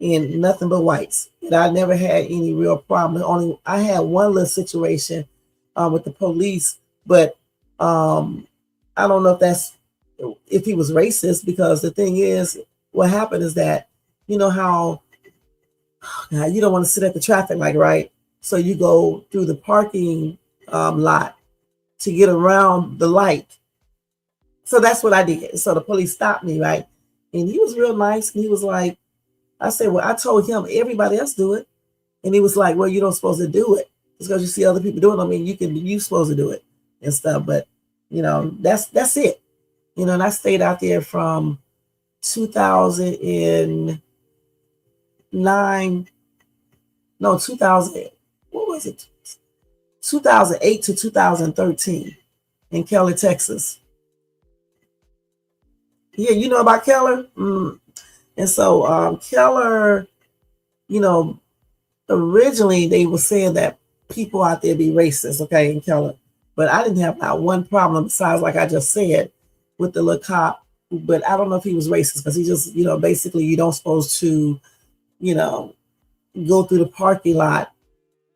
And nothing but whites. And I never had any real problem. Only I had one little situation with the police, but I don't know if he was racist, because the thing is, what happened is that, you know how you don't want to sit at the traffic light, right? So you go through the parking lot to get around the light. So that's what I did. So the police stopped me, right? And he was real nice. And he was like, I said, well, I told him everybody else do it. And he was like, well, you don't supposed to do it. Just because you see other people doing it, I mean, you supposed to do it and stuff. But, you know, that's it. You know, and I stayed out there from 2000, what was it? 2008 to 2013 in Keller, Texas. Yeah, you know about Keller? And so Keller, you know, originally they were saying that people out there be racist, okay, in Keller. But I didn't have not one problem besides, like I just said, with the little cop. But I don't know if he was racist, because he just, you know, basically you don't supposed to, you know, go through the parking lot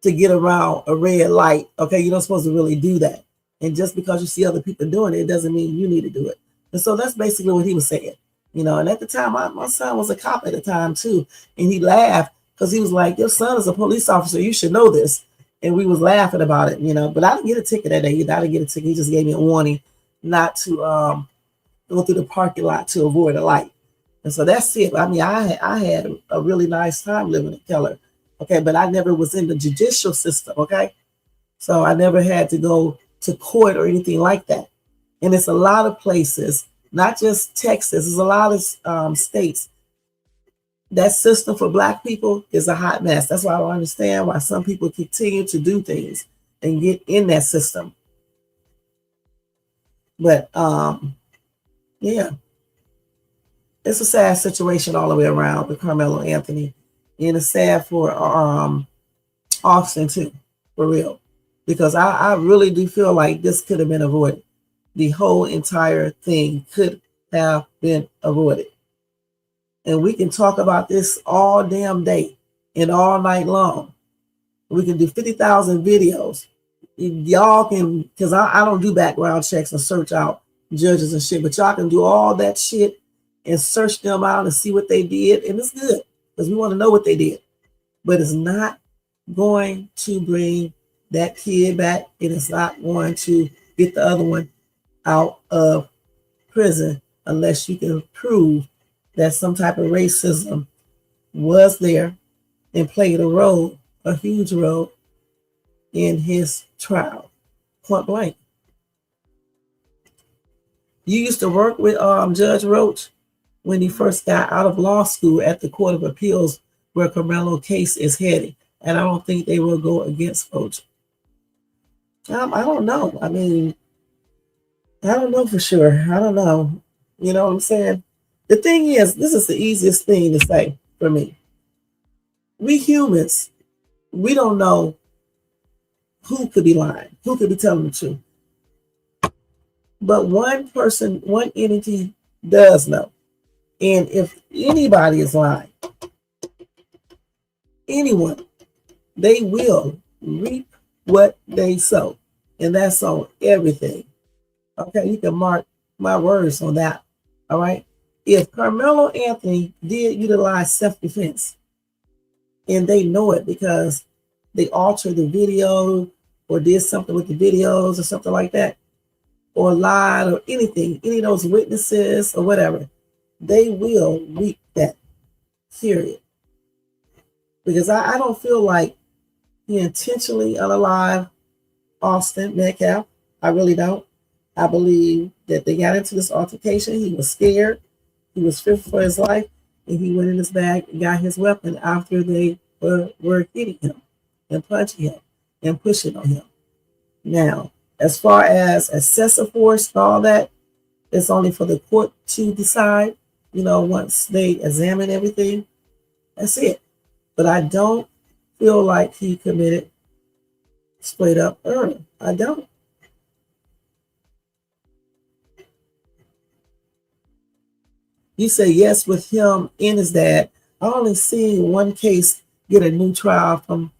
to get around a red light. Okay, you're not supposed to really do that. And just because you see other people doing it, it doesn't mean you need to do it. And so that's basically what he was saying. You know, and at the time, my son was a cop at the time too. And he laughed because he was like, your son is a police officer. You should know this. And we was laughing about it, you know. But I didn't get a ticket that day. I didn't get a ticket. He just gave me a warning not to go through the parking lot to avoid a light. And so that's it. I mean, I had a really nice time living in Keller. Okay, but I never was in the judicial system, okay? So I never had to go to court or anything like that. And it's a lot of places, not just Texas, there's a lot of states. That system for Black people is a hot mess. That's why I don't understand why some people continue to do things and get in that system. But yeah, it's a sad situation all the way around with Karmelo Anthony. And it's sad for Austin too, for real. Because I really do feel like this could have been avoided. The whole entire thing could have been avoided. And we can talk about this all damn day and all night long. We can do 50,000 videos. Y'all can, because I don't do background checks and search out judges and shit, but y'all can do all that shit and search them out and see what they did. And it's good, because we want to know what they did. But it's not going to bring that kid back, and it's not going to get the other one out of prison unless you can prove that some type of racism was there and played a role, a huge role, in his trial, point blank. You used to work with Judge Roach when he first got out of law school at the Court of Appeals where Karmelo case is headed. And I don't think they will go against Roach. I don't know. I mean, I don't know for sure. I don't know. You know what I'm saying? The thing is, this is the easiest thing to say for me. We humans, we don't know who could be lying, who could be telling the truth. But one person, one entity does know. And if anybody is lying, anyone, they will reap what they sow. And that's on everything. Okay, you can mark my words on that. All right. If Karmelo Anthony did utilize self-defense, and they know it because they altered the video or did something with the videos or something like that, or lied or anything, any of those witnesses or whatever, they will reap that, period. Because I don't feel like he intentionally unalived Austin Metcalf. I really don't. I believe that they got into this altercation. He was scared. He was fearful for his life. And he went in his bag and got his weapon after they were hitting him and punching him and pushing on him. Now, as far as excessive force and all that, it's only for the court to decide, you know, once they examine everything. That's it. But I don't feel like he committed Straight up, I don't. You say yes with him and his dad. I only seen one case get a new trial from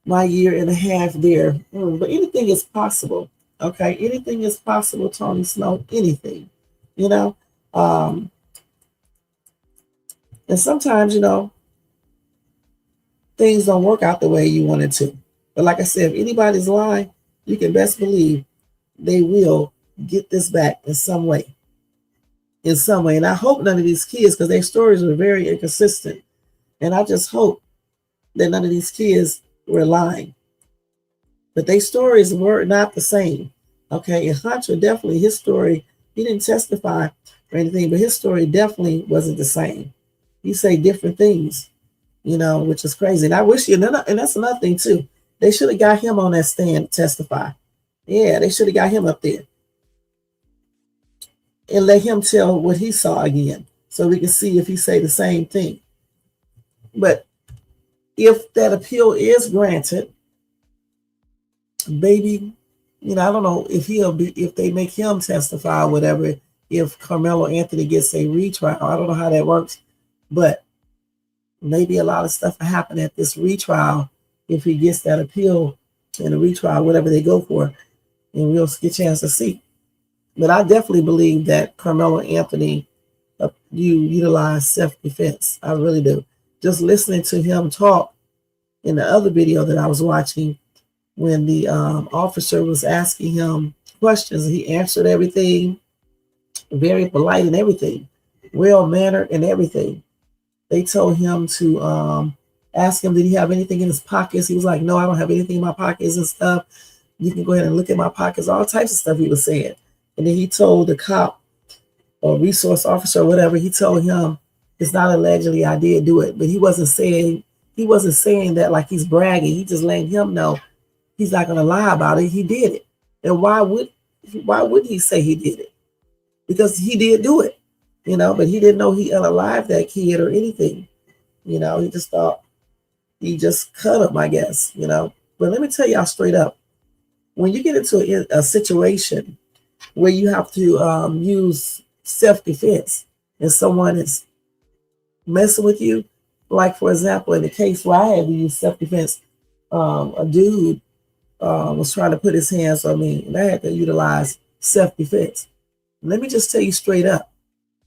my year and a half there. But anything is possible. Okay, anything is possible, Tony Snow. Anything, you know. Um, and sometimes, things don't work out the way you wanted to. But like I said, if anybody's lying, you can best believe they will get this back in some way. In some way. And I hope none of these kids, because their stories were very inconsistent. And I just hope that none of these kids were lying. But their stories were not the same. Okay. And Hunter definitely, his story, he didn't testify or anything, but his story definitely wasn't the same. He say different things, which is crazy. And I wish and that's another thing too. They should have got him on that stand to testify. Yeah, they should have got him up there and let him tell what he saw again, so we can see if he say the same thing. But if that appeal is granted, baby, I don't know if they make him testify or whatever. If Karmelo Anthony gets a retrial, I don't know how that works, but maybe a lot of stuff will happen at this retrial if he gets that appeal and a retrial, whatever they go for, and we'll get a chance to see. But I definitely believe that Karmelo Anthony utilized self-defense. I really do. Just listening to him talk in the other video that I was watching, when the officer was asking him questions, he answered everything, very polite and everything, well-mannered and everything. They told him to ask him, did he have anything in his pockets? He was like, no, I don't have anything in my pockets and stuff. You can go ahead and look at my pockets, all types of stuff he was saying. And then he told the cop or resource officer or whatever, he told him, it's not allegedly I did do it. But he wasn't saying that like he's bragging. He just letting him know he's not going to lie about it. He did it. And why would he say he did it? Because he did do it, but he didn't know he unalived that kid or anything. He just thought he just cut him, I guess, But let me tell y'all straight up, when you get into a situation where you have to use self-defense and someone is messing with you, like, for example, in the case where I had to use self-defense, a dude was trying to put his hands on me, and I had to utilize self-defense. Let me just tell you straight up,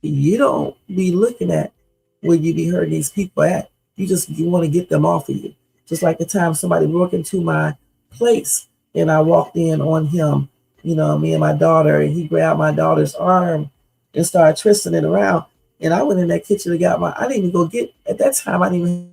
you don't be looking at where you be hurting these people at. You want to get them off of you. Just like the time somebody broke into my place and I walked in on him, me and my daughter, and he grabbed my daughter's arm and started twisting it around. And I went in that kitchen and I didn't even go get, at that time, I didn't even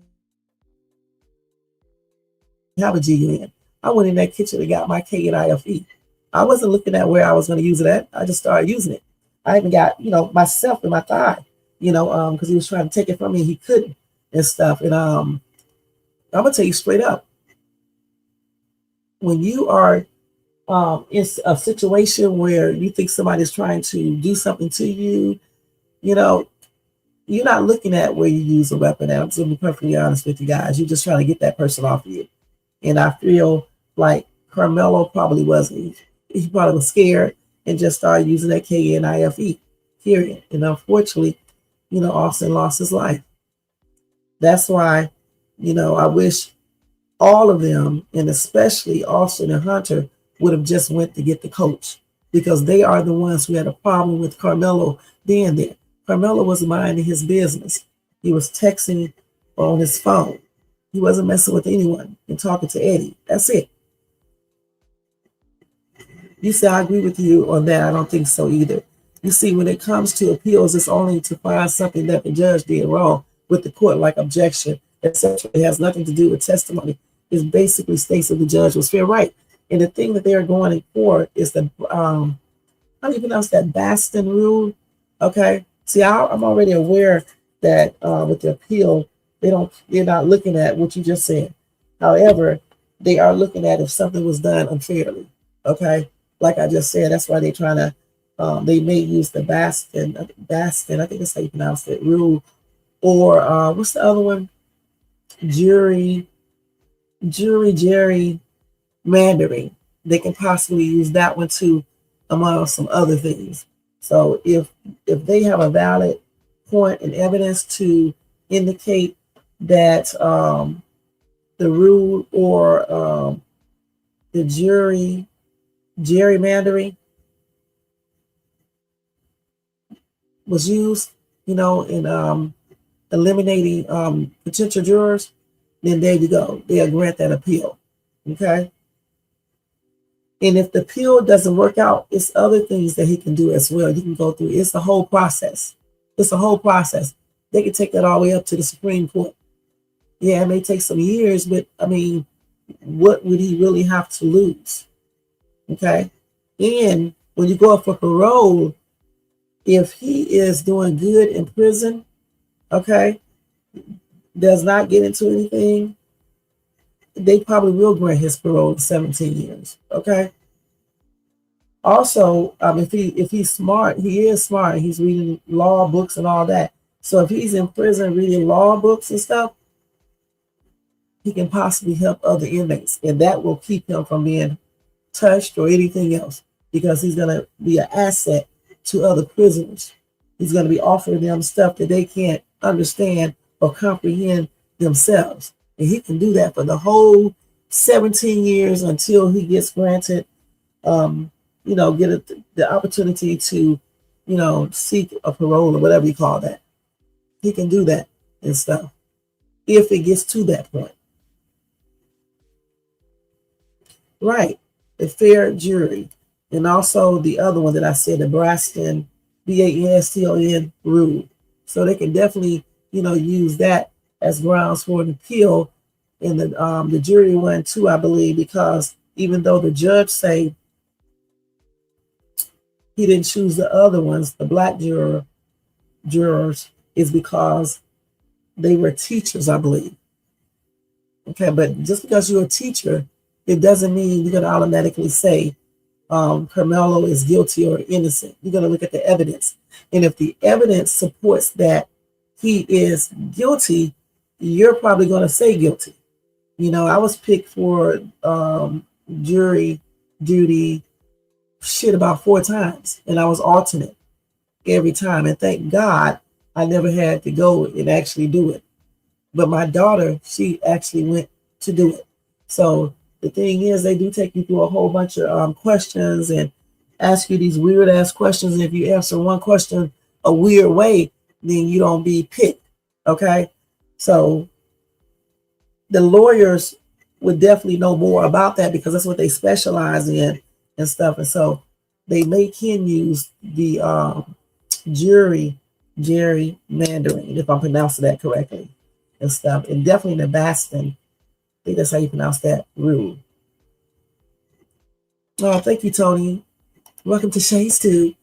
have a GUN. I went in that kitchen and got my KNIFE. I wasn't looking at where I was going to use it at. I just started using it. I even got, myself in my thigh, because he was trying to take it from me. He couldn't and stuff. And I'm going to tell you straight up, when you are in a situation where you think somebody's trying to do something to you, you're not looking at where you use a weapon at. I'm just going to be perfectly honest with you guys. You're just trying to get that person off of you. And I feel like Karmelo probably wasn't. He probably was scared and just started using that KNIFE, period. And unfortunately, Austin lost his life. That's why, I wish all of them, and especially Austin and Hunter, would have just went to get the coach, because they are the ones who had a problem with Karmelo being there. Karmelo was minding his business. He was texting on his phone. He wasn't messing with anyone and talking to Eddie. That's it. You say I agree with you on that. I don't think so either. You see, when it comes to appeals, it's only to find something that the judge did wrong with the court, like objection, etc. It has nothing to do with testimony. It basically states that the judge was fair, right? And the thing that they are going for is the, how do you pronounce that, Baston rule? Okay. See, I'm already aware that with the appeal, they're not looking at what you just said. However, they are looking at if something was done unfairly. Okay. Like I just said, that's why they're trying to, they may use the Baston, I think that's how you pronounce it, rule, or what's the other one? Jury, Mandarin. They can possibly use that one too, among some other things. So if they have a valid point and evidence to indicate that the rule or the gerrymandering was used, in eliminating potential jurors, then there you go. They'll grant that appeal. Okay. And if the appeal doesn't work out, it's other things that he can do as well. He can go through. It's a whole process. It's a whole process. They can take that all the way up to the Supreme Court. Yeah, it may take some years, but I mean, what would he really have to lose? Okay. And when you go up for parole, if he is doing good in prison, okay, does not get into anything, they probably will grant his parole 17 years. Okay. Also, if he's smart, he is smart. He's reading law books and all that. So if he's in prison reading law books and stuff, he can possibly help other inmates, and that will keep him from being touched or anything else, because he's going to be an asset to other prisoners. He's going to be offering them stuff that they can't understand or comprehend themselves. And he can do that for the whole 17 years until he gets granted, the opportunity to, seek a parole or whatever you call that. He can do that and stuff if it gets to that point. Right. The fair jury. And also the other one that I said, the Baston, Baston rule. So they can definitely, use that as grounds for an appeal. And the jury one too, I believe, because even though the judge say he didn't choose the other ones, the black jurors, is because they were teachers, I believe. Okay, but just because you're a teacher, it doesn't mean you're going to automatically say Karmelo is guilty or innocent. You're going to look at the evidence. And if the evidence supports that he is guilty, you're probably going to say guilty. I was picked for jury duty about 4 times, and I was alternate every time. And thank God I never had to go and actually do it. But my daughter, she actually went to do it. So the thing is, they do take you through a whole bunch of questions and ask you these weird ass questions. And if you answer one question a weird way, then you don't be picked. Okay. So the lawyers would definitely know more about that, because that's what they specialize in and stuff. And so they can use the gerrymandering, if I'm pronouncing that correctly, and stuff. And definitely in the Baston, I think that's how you pronounce that rule. Oh, thank you, Tony. Welcome to Shay's Too.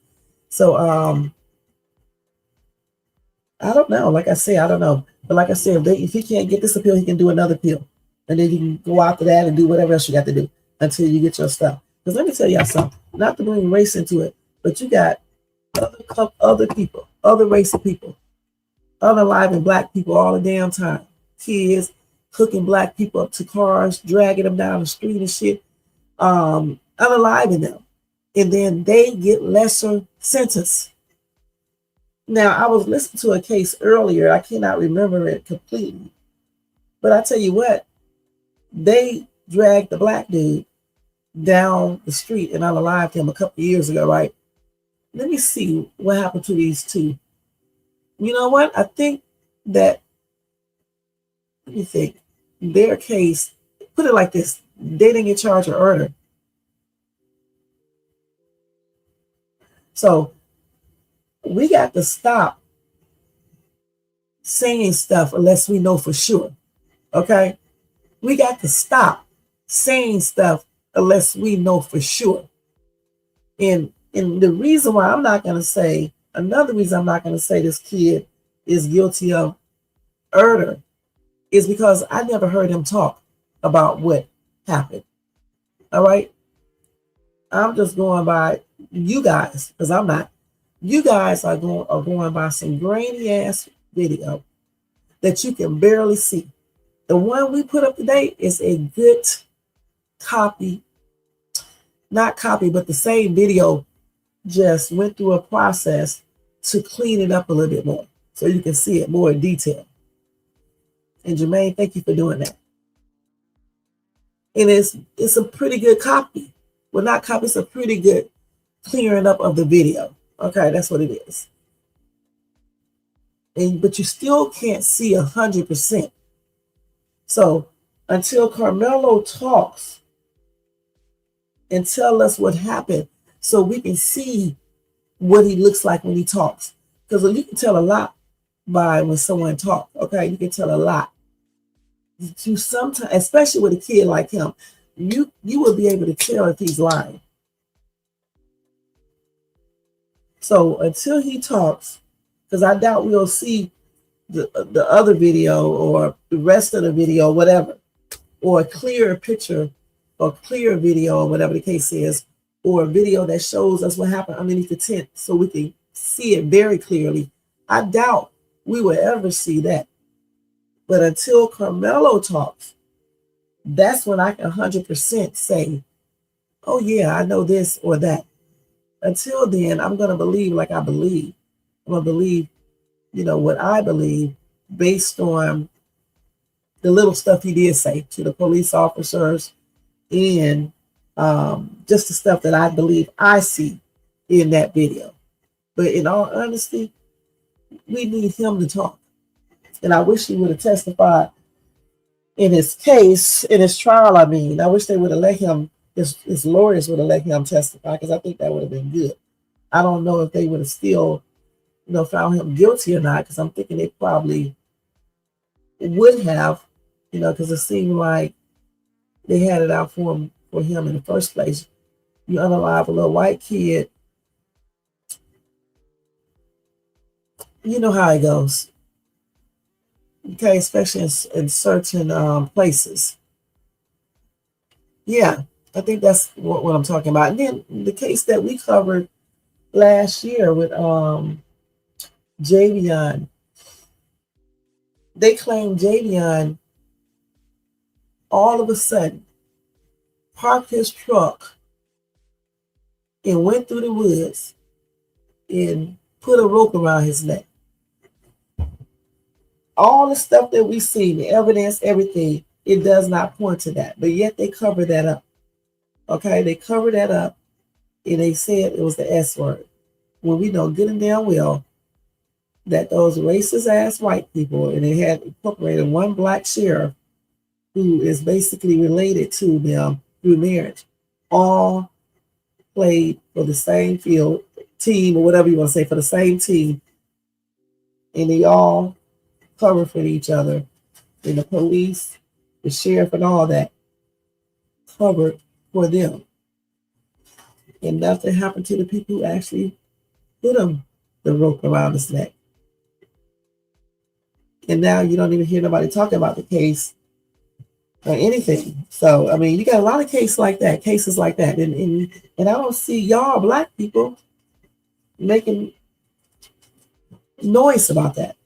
So I don't know. Like I say, I don't know. But like I said, if he can't get this appeal, he can do another appeal. And then you can go after that and do whatever else you got to do until you get your stuff. Because let me tell y'all something, not to bring race into it, but you got other people, other race of people, unaliving black people all the damn time. Kids hooking black people up to cars, dragging them down the street and shit, unaliving them. And then they get lesser sentence. Now, I was listening to a case earlier. I cannot remember it completely. But I tell you what, they dragged the black dude down the street and unalived him a couple of years ago, right? Let me see what happened to these two. You know what? I think that, let me think, their case, put it like this, they didn't get charged or murder. So we got to stop saying stuff unless we know for sure. Okay? We got to stop saying stuff unless we know for sure. And the reason why I'm not going to say, another reason I'm not going to say this kid is guilty of murder is because I never heard him talk about what happened. All right? I'm just going by you guys, because I'm not. You guys are going by some grainy ass video that you can barely see. The one we put up today is a good copy, not copy, but the same video just went through a process to clean it up a little bit more so you can see it more in detail. And Jermaine, thank you for doing that. And it's a pretty good copy. Well, not copy, it's a pretty good clearing up of the video. Okay, that's what it is. But you still can't see 100%. So until Karmelo talks and tell us what happened, so we can see what he looks like when he talks, because you can tell a lot by when someone talks. Okay, you can tell a lot. You sometimes, especially with a kid like him, you will be able to tell if he's lying. So until he talks, because I doubt we'll see the other video or the rest of the video, whatever, or a clearer picture or clear video or whatever the case is, or a video that shows us what happened underneath the tent so we can see it very clearly. I doubt we will ever see that. But until Karmelo talks, that's when I can 100% say, oh yeah, I know this or that. Until then, I'm going to believe like I believe. I'm going to believe, what I believe based on the little stuff he did say to the police officers and just the stuff that I believe I see in that video. But in all honesty, we need him to talk. And I wish he would have testified in his case, in his trial. I wish they would have let him, his lawyers would have let him testify, because I think that would have been good. I don't know if they would have still, found him guilty or not, because I'm thinking they probably would have, because it seemed like they had it out for him in the first place. You unalive a little white kid, you know how it goes. Okay, especially in certain places. Yeah, I think that's what I'm talking about. And then the case that we covered last year with Javion, they claimed Javion all of a sudden parked his truck and went through the woods and put a rope around his neck. All the stuff that we see, the evidence, everything, it does not point to that. But yet they cover that up. Okay, they cover that up and they said it was the S word. When we know good and damn well that those racist ass white people, and they had incorporated one black sheriff who is basically related to them through marriage, all played for the same field team, or whatever you want to say, for the same team. And they all cover for each other, and the police, the sheriff, and all that covered for them. And nothing happened to the people who actually put him the rope around his neck. And now you don't even hear nobody talking about the case or anything. So, you got a lot of cases like that. And I don't see y'all black people making noise about that.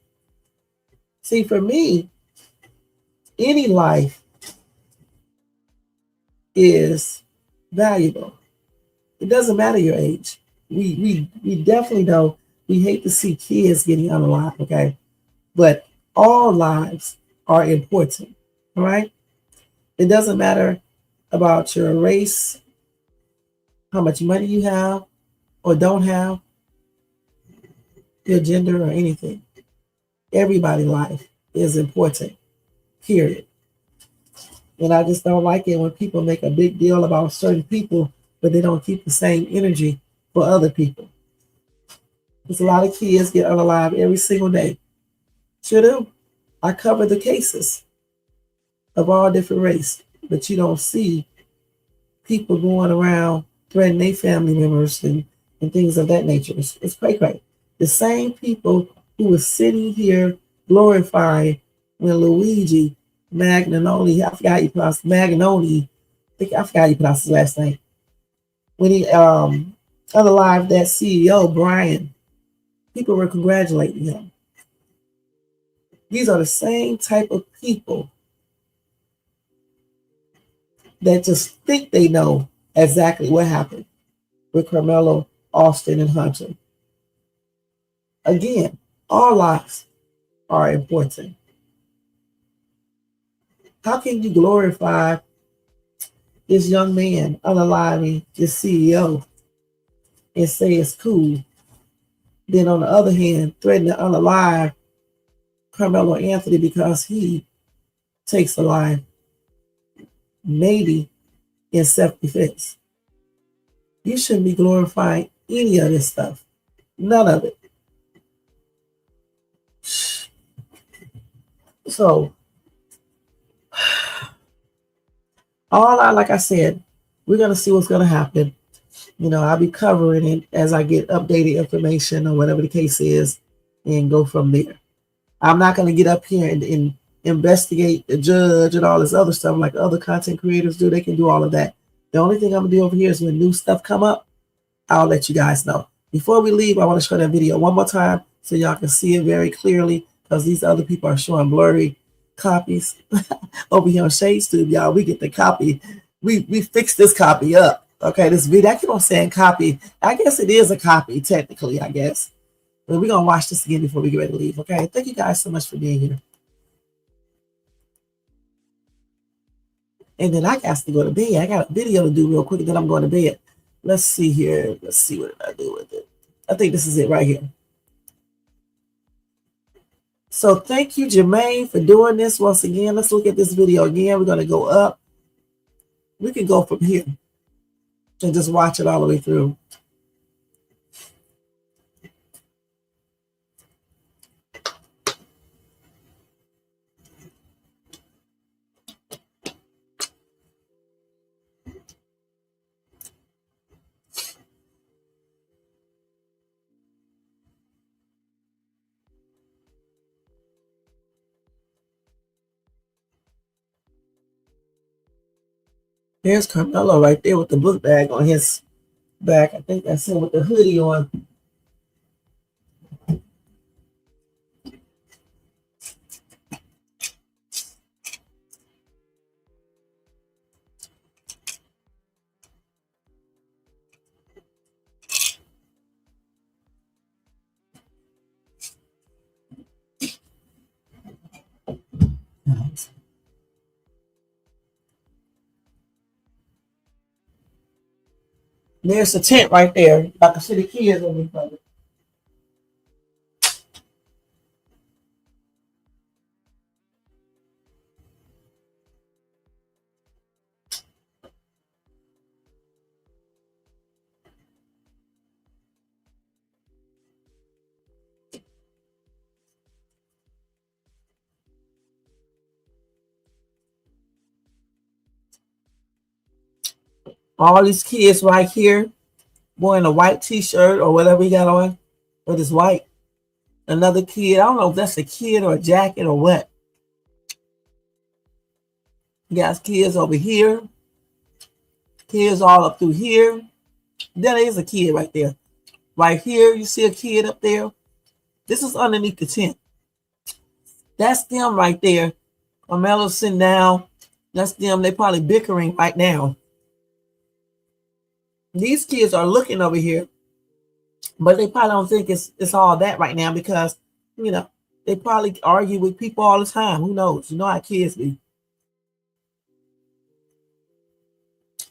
See, for me, any life is valuable. It doesn't matter your age. We definitely know we hate to see kids getting unalived, okay? But all lives are important, all right? It doesn't matter about your race, how much money you have or don't have, your gender or anything. Everybody's life is important, period. And I just don't like it when people make a big deal about certain people, but they don't keep the same energy for other people. There's a lot of kids get unalived every single day. Sure do. I cover the cases of all different race, but you don't see people going around threatening their family members and things of that nature. It's cray-cray. The same people who was sitting here glorifying when Luigi Magnanoni, I forgot how you pronounce Magnanoni, I forgot how you pronounce his last name. When he unalived that CEO, Brian, people were congratulating him. These are the same type of people that just think they know exactly what happened with Karmelo, Austin, and Hunter. Again, all lives are important. How can you glorify this young man unaliving this CEO and say it's cool? Then on the other hand, threaten to unalive Karmelo Anthony because he takes a life, maybe in self-defense. You shouldn't be glorifying any of this stuff. None of it. So, like I said, we're going to see what's going to happen. I'll be covering it as I get updated information or whatever the case is and go from there. I'm not going to get up here and investigate the judge and all this other stuff like other content creators do. They can do all of that. The only thing I'm going to do over here is when new stuff come up, I'll let you guys know. Before we leave, I want to show that video one more time so y'all can see it very clearly because these other people are showing blurry copies. Over here on Shade Studio, y'all, we get the copy. We fixed this copy up. Okay, this video, I keep on saying copy. I guess it is a copy, technically, I guess. But we're going to watch this again before we get ready to leave, okay? Thank you guys so much for being here. And then I got to go to bed. I got a video to do real quick, and then I'm going to bed. Let's see here. Let's see what did I do with it. I think this is it right here. So thank you, Jermaine, for doing this once again. Let's look at this video again. We're going to go up. We can go from here and just watch it all the way through. There's Karmelo right there with the book bag on his back. I think that's him with the hoodie on. There's the tent right there. I can see the kids over there. All these kids right here wearing a white t-shirt or whatever he got on, but it's white. Another kid, I don't know if that's a kid or a jacket or what. You got kids over here. Kids all up through here. There is a kid right there. Right here, you see a kid up there. This is underneath the tent. That's them right there. Karmelo's sitting down. That's them. They probably bickering right now. These kids are looking over here, but they probably don't think it's all that right now because, they probably argue with people all the time. Who knows? You know how kids be.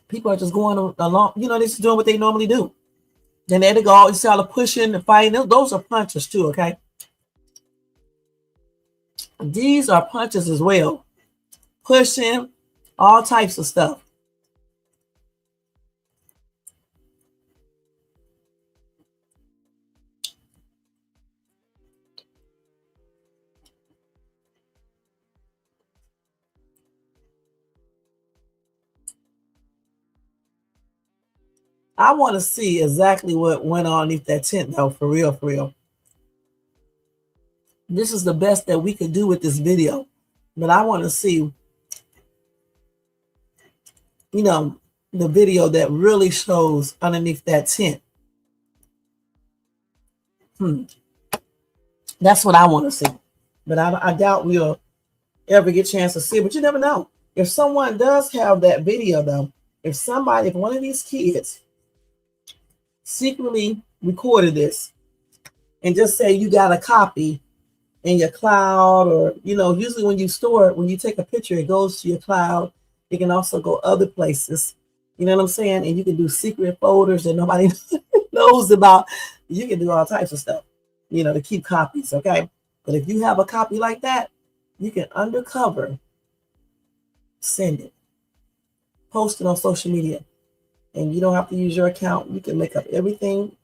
People are just going along, they're just doing what they normally do. Then there they go. You see all the pushing and fighting. Those are punches too, okay? These are punches as well. Pushing, all types of stuff. I want to see exactly what went on underneath that tent, though, for real, for real. This is the best that we could do with this video. But I want to see, the video that really shows underneath that tent. That's what I want to see. But I doubt we'll ever get a chance to see it. But you never know. If someone does have that video though, if one of these kids secretly recorded this and just say you got a copy in your cloud, or usually when you store it, when you take a picture, it goes to your cloud. It can also go other places. You know what I'm saying? And you can do secret folders that nobody knows about. You can do all types of stuff, to keep copies, okay? But if you have a copy like that, you can undercover send it, post it on social media, and you don't have to use your account. You can make up everything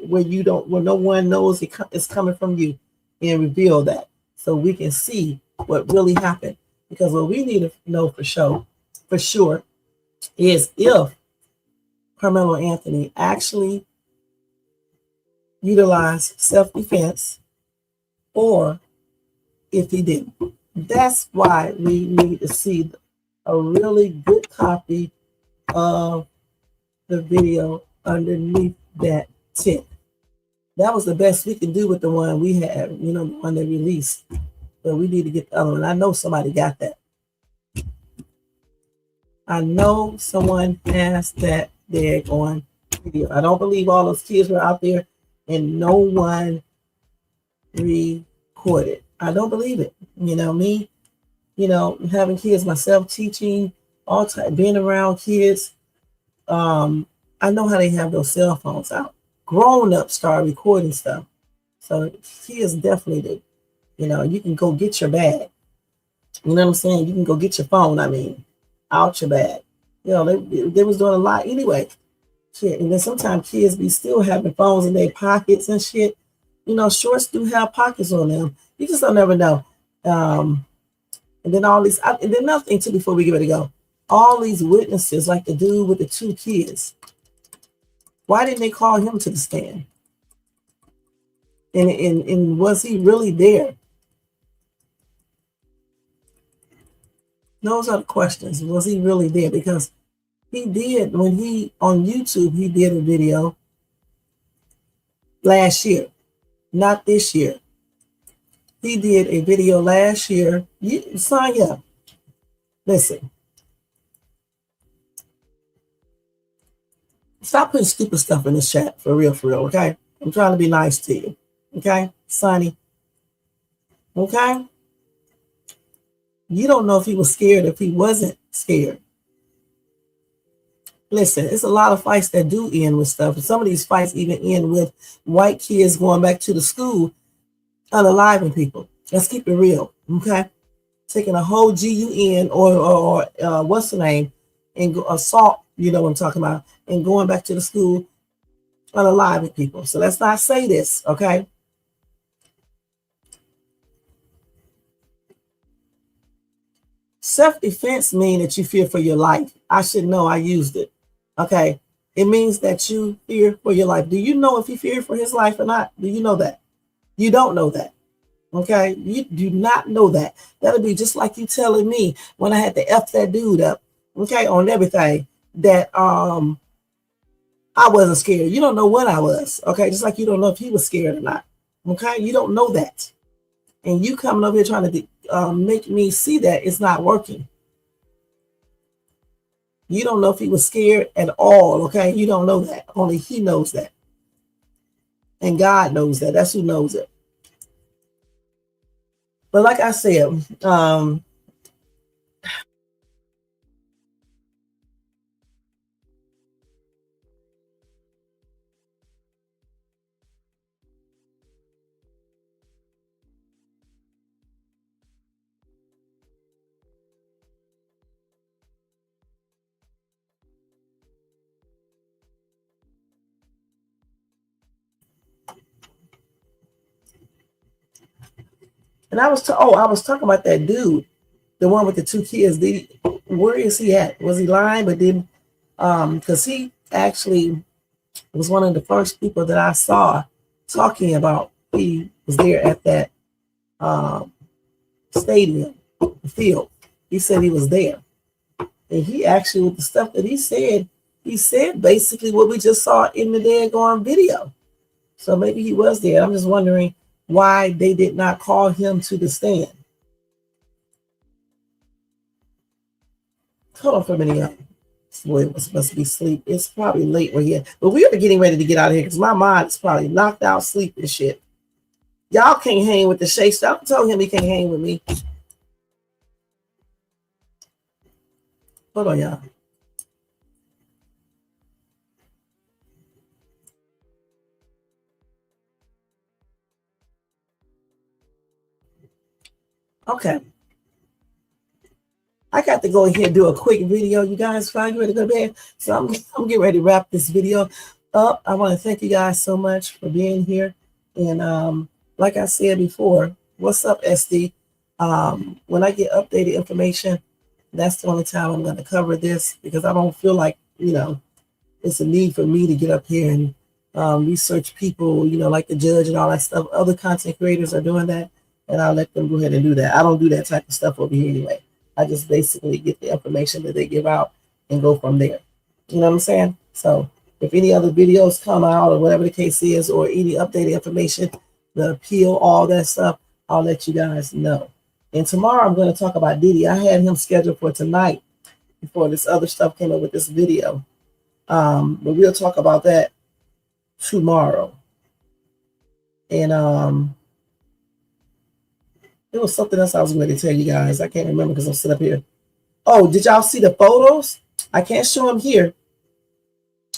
where no one knows it's coming from you, and reveal that so we can see what really happened. Because what we need to know for sure, is if Karmelo Anthony actually utilized self-defense or if he didn't. That's why we need to see a really good copy of the video underneath that tip. That was the best we can do with the one we had, the one they released. But we need to get the other one. I know somebody got that. I know someone has that daggone video. I don't believe all those kids were out there and no one recorded. I don't believe it. Me, having kids myself, teaching, being around kids. I know how they have those cell phones out. Grown-ups start recording stuff. So kids definitely do. You can go get your bag. You know what I'm saying? You can go get your phone, out your bag. They was doing a lot anyway. Shit. And then sometimes kids be still having phones in their pockets and shit. Shorts do have pockets on them. You just don't never know. And then and then another thing too, before we get ready to go, all these witnesses, like the dude with the 2 kids, why didn't they call him to the stand? And was he really there? Those are the questions. Was he really there? Because he did, on YouTube, he did a video last year, not this year. He did a video last year. Sign up. Listen. Stop putting stupid stuff in this chat, for real, okay? I'm trying to be nice to you, okay? Sonny, okay? You don't know if he was scared, if he wasn't scared. Listen, it's a lot of fights that do end with stuff. And some of these fights even end with white kids going back to the school unaliving people. Let's keep it real, okay? Taking a whole GUN or what's the name, and assault, you know what I'm talking about, and going back to the school unaliving people. So let's not say this, okay? Self-defense means that you fear for your life. I should know, I used it. Okay. It means that you fear for your life. Do you know if he feared for his life or not? Do you know that? You don't know that. Okay. You do not know that. That'll be just like you telling me when I had to F that dude up, okay, on everything, that I wasn't scared. You don't know what I was. Okay. Just like you don't know if he was scared or not. Okay. You don't know that. And you coming over here trying to make me see that it's not working. You don't know if he was scared at all, okay? You don't know that. Only he knows that. And God knows that. That's who knows it. But like I said, and I was talking about that dude, the one with the 2 kids. Where is he at? Was he lying? But then, because he actually was one of the first people that I saw talking about he was there at that stadium, the field. He said he was there, and he actually, with the stuff that he said basically what we just saw in the daggone video. So maybe he was there. I'm just wondering why they did not call him to the stand. Hold on for a minute, y'all. Boy, it was supposed to be sleep. It's probably late we're here. But we are getting ready to get out of here because my mind is probably knocked out, sleep and shit. Y'all can't hang with the Shay stuff. I told him he can't hang with me. Hold on, y'all. Okay. I got to go in here and do a quick video. You guys fine? You ready to go to bed? So I'm getting ready to wrap this video up. I want to thank you guys so much for being here. And like I said before, what's up, SD? When I get updated information, that's the only time I'm going to cover this because I don't feel like, it's a need for me to get up here and research people, like the judge and all that stuff. Other content creators are doing that, and I'll let them go ahead and do that. I don't do that type of stuff over here anyway. I just basically get the information that they give out and go from there. You know what I'm saying? So if any other videos come out or whatever the case is, or any updated information, the appeal, all that stuff, I'll let you guys know. And tomorrow I'm going to talk about Diddy. I had him scheduled for tonight before this other stuff came up with this video. But we'll talk about that tomorrow. And there was something else I was going to tell you guys. I can't remember because I'm sitting up here. Oh, did y'all see the photos? I can't show them here.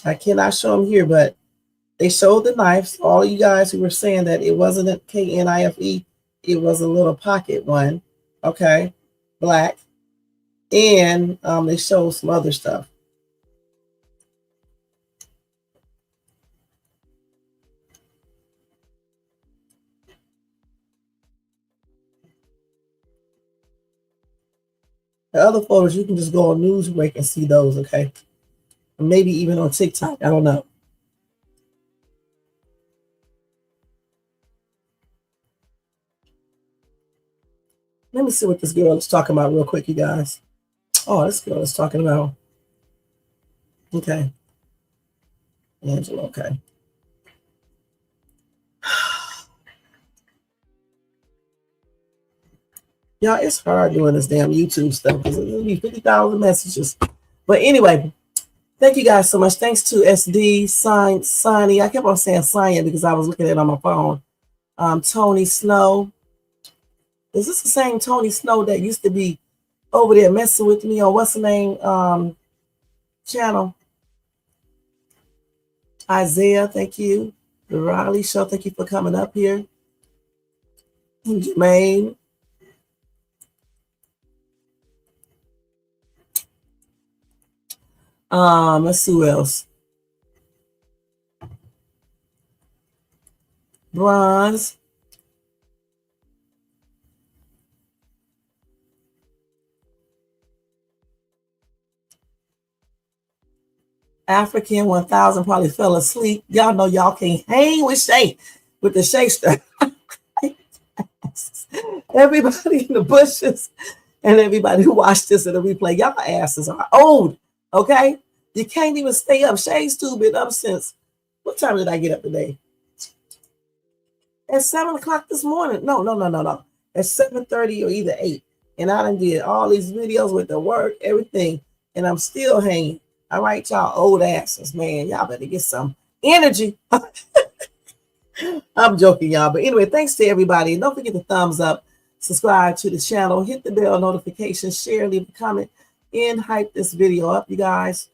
I cannot show them here, but they showed the knives. All you guys who were saying that it wasn't a KNIFE, it was a little pocket one. Okay, black. And they showed some other stuff. The other photos, you can just go on Newsbreak and see those, okay? Or maybe even on TikTok. I don't know. Let me see what this girl is talking about real quick, you guys. Oh, this girl is talking about. Okay. Angela, okay. Y'all, it's hard doing this damn YouTube stuff because it'll be 50,000 messages. But anyway, thank you guys so much. Thanks to SD, Sonny. I kept on saying Sonya because I was looking at it on my phone. Tony Snow. Is this the same Tony Snow that used to be over there messing with me on what's the name channel? Isaiah, thank you. The Riley Show, thank you for coming up here. Jermaine. Let's see who else. Bronze. African 1000 probably fell asleep. Y'all know y'all can't hang with Shay, with the Shay stuff. Everybody in the bushes and everybody who watched this in the replay, y'all asses are old, okay? You can't even stay up. Shay's too been up since, what time did I get up today? At 7 o'clock this morning. No. At 7:30 or either 8. And I done did all these videos with the work, everything, and I'm still hanging. All right, y'all old asses, man. Y'all better get some energy. I'm joking, y'all. But anyway, thanks to everybody. And don't forget to thumbs up, subscribe to the channel, hit the bell notification, share, leave a comment, and hype this video up, you guys.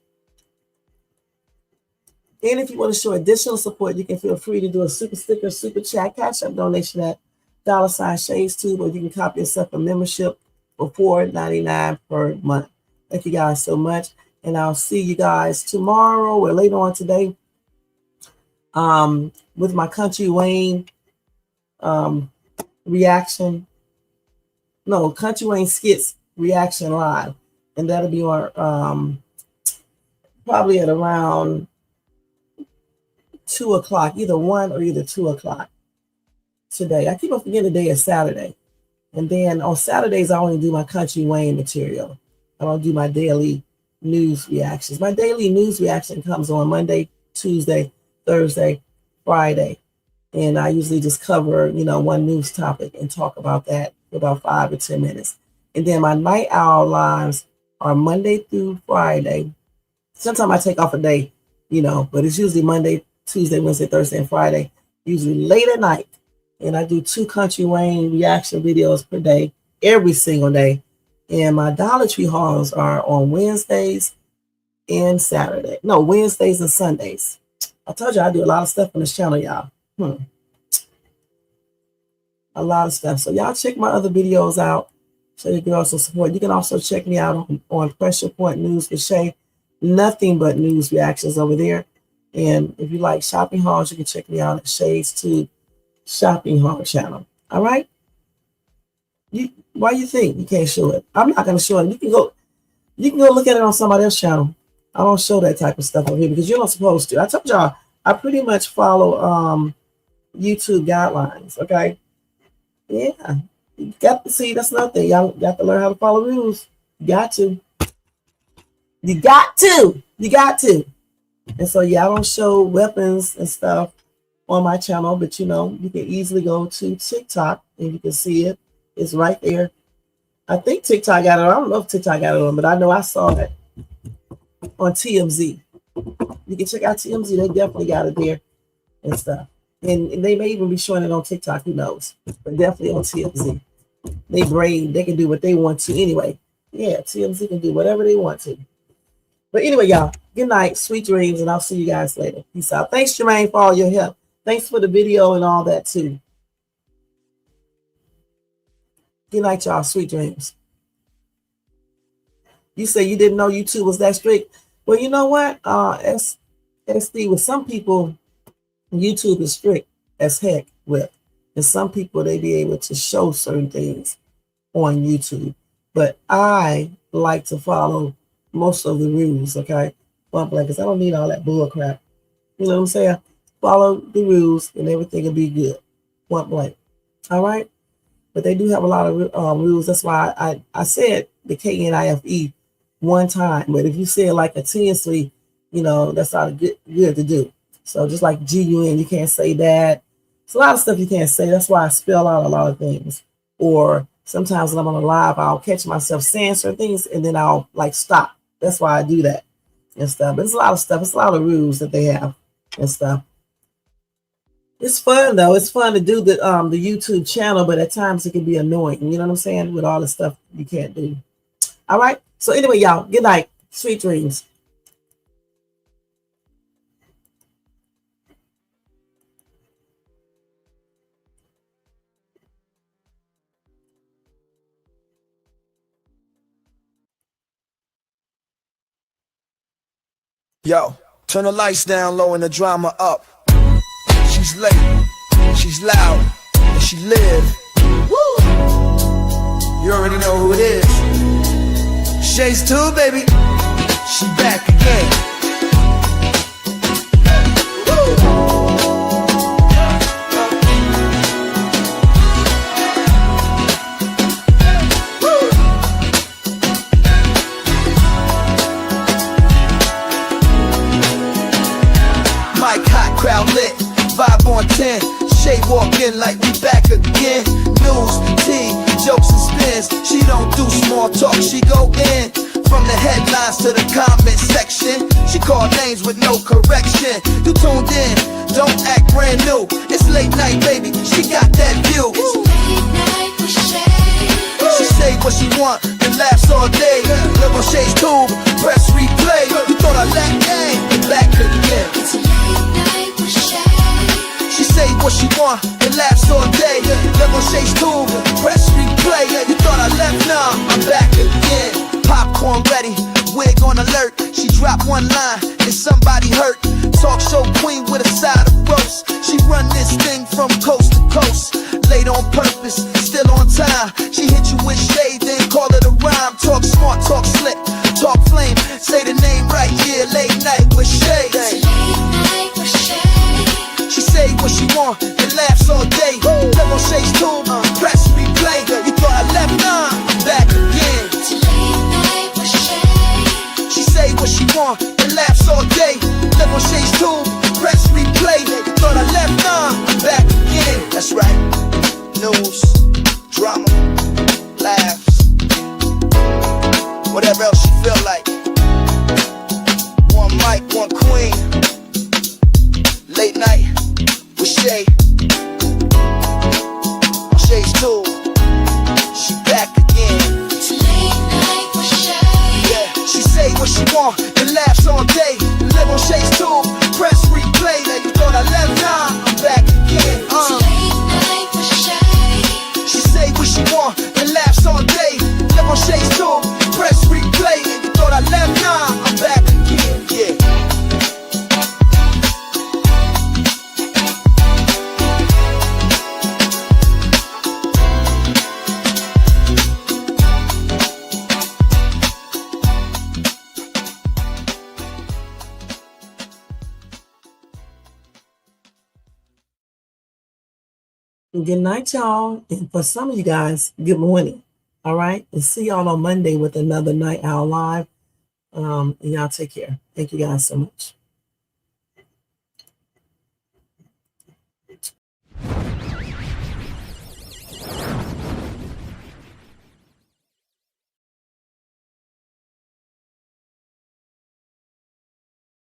And if you want to show additional support, you can feel free to do a super sticker, super chat, cash up donation at $ShadesTube, or you can copy yourself a membership for $4.99 per month. Thank you guys so much. And I'll see you guys tomorrow or later on today with my Country Wayne reaction. No, Country Wayne skits reaction live. And that'll be on probably at around 2 o'clock, either 1 or either 2 o'clock today. I keep on forgetting today is Saturday. And then on Saturdays, I only do my Country Wayne material. I don't do my daily news reactions. My daily news reaction comes on Monday, Tuesday, Thursday, Friday. And I usually just cover, one news topic and talk about that for about 5 or 10 minutes. And then my night owl lives are Monday through Friday. Sometimes I take off a day, but it's usually Monday, Tuesday, Wednesday, Thursday, and Friday, usually late at night. And I do 2 country rain reaction videos per day, every single day. And my Dollar Tree hauls are on Wednesdays and Saturday. No, Wednesdays and Sundays. I told you I do a lot of stuff on this channel, y'all. A lot of stuff. So y'all check my other videos out so you can also support. You can also check me out on Pressure Point News with Shay. Nothing but news reactions over there. And if you like shopping hauls, you can check me out at Shay's Tube Shopping Haul channel. All right? Why you think you can't show it? I'm not going to show it. You can go look at it on somebody else's channel. I don't show that type of stuff over here because you're not supposed to. I told y'all I pretty much follow YouTube guidelines. Okay? Yeah. You got to see, that's another thing. Y'all got to learn how to follow rules. You got to. You got to. You got to. And so, yeah, I don't show weapons and stuff on my channel, but, you can easily go to TikTok and you can see it. It's right there. I think TikTok got it on. I don't know if TikTok got it on, but I know I saw it on TMZ. You can check out TMZ. They definitely got it there and stuff. And they may even be showing it on TikTok. Who knows? But definitely on TMZ. They brave. They can do what they want to anyway. Yeah, TMZ can do whatever they want to. But anyway, y'all, good night, sweet dreams, and I'll see you guys later. Peace out. Thanks, Jermaine, for all your help. Thanks for the video and all that, too. Good night, y'all. Sweet dreams. You say you didn't know YouTube was that strict. Well, you know what? SD, with some people, YouTube is strict as heck with. And some people, they be able to show certain things on YouTube. But I like to follow most of the rules, okay? Because I don't need all that bull crap. You know what I'm saying? Follow the rules and everything will be good. Point blank. All right? But they do have a lot of rules. That's why I said the KNIFE one time. But if you say it like continuously, that's not good to do. So just like GUN, you can't say that. It's a lot of stuff you can't say. That's why I spell out a lot of things. Or sometimes when I'm on a live, I'll catch myself saying certain things and then I'll stop. That's why I do that and stuff. But it's a lot of stuff. It's a lot of rules that they have and stuff. It's fun though. It's fun to do the YouTube channel, but at times it can be annoying. You know what I'm saying? With all the stuff you can't do. All right. So anyway, y'all, good night. Sweet dreams. Yo, turn the lights down low and the drama up. She's late, she's loud, and she live. Woo! You already know who it is. Shay's too, baby. She back again. Woo! Crowd lit, vibe on 10. Shay walk in like we back again. News, tea, jokes and spins. She don't do small talk, she go in. From the headlines to the comment section, she call names with no correction. You tuned in, don't act brand new. It's late night, baby, she got that view. Late night with Shay. She say what she want and laughs all day. Live on Shay's Tube, press replay. You thought I left game, back again. It's late night with Shay. She say what she want and laughs all day. Live on Shay's Tube, press replay. You thought I left, nah, I'm back again. Popcorn ready, wig on alert. She dropped one line and somebody hurt. Talk show queen with a side of roast. She run this thing from coast to coast. Late on purpose, still on time. She hit you with shade, then call it a rhyme. Talk smart, talk slick, talk flame. Say the name right, yeah, late night with Shay. Late night with Shay. She say what she want and laughs all day. Live on Shay's Tube, press replay. You thought I left, nah, I'm back again. It's late night with Shay. She say what she want and laughs all day. Live on Shay's Tube, press replay. You thought I left, nah, I'm back again. That's right. News, drama, laughs, whatever else she feel like. One mic, one queen. Late night with Shay. Shay's too. She back again. It's late night with Shay. Yeah, she say what she want and laughs all day. Live on Shay's too. Press replay. Now you thought I left, nah, I'm back again. It's late night with Shay. She say what she want and laughs all day. Live on Shay's too. Press replay. And you thought I left, nah, I'm back again. Yeah. Good night, y'all. And for some of you guys, good morning. All right. And see y'all on Monday with another Night Owl Live. And y'all take care. Thank you guys so much.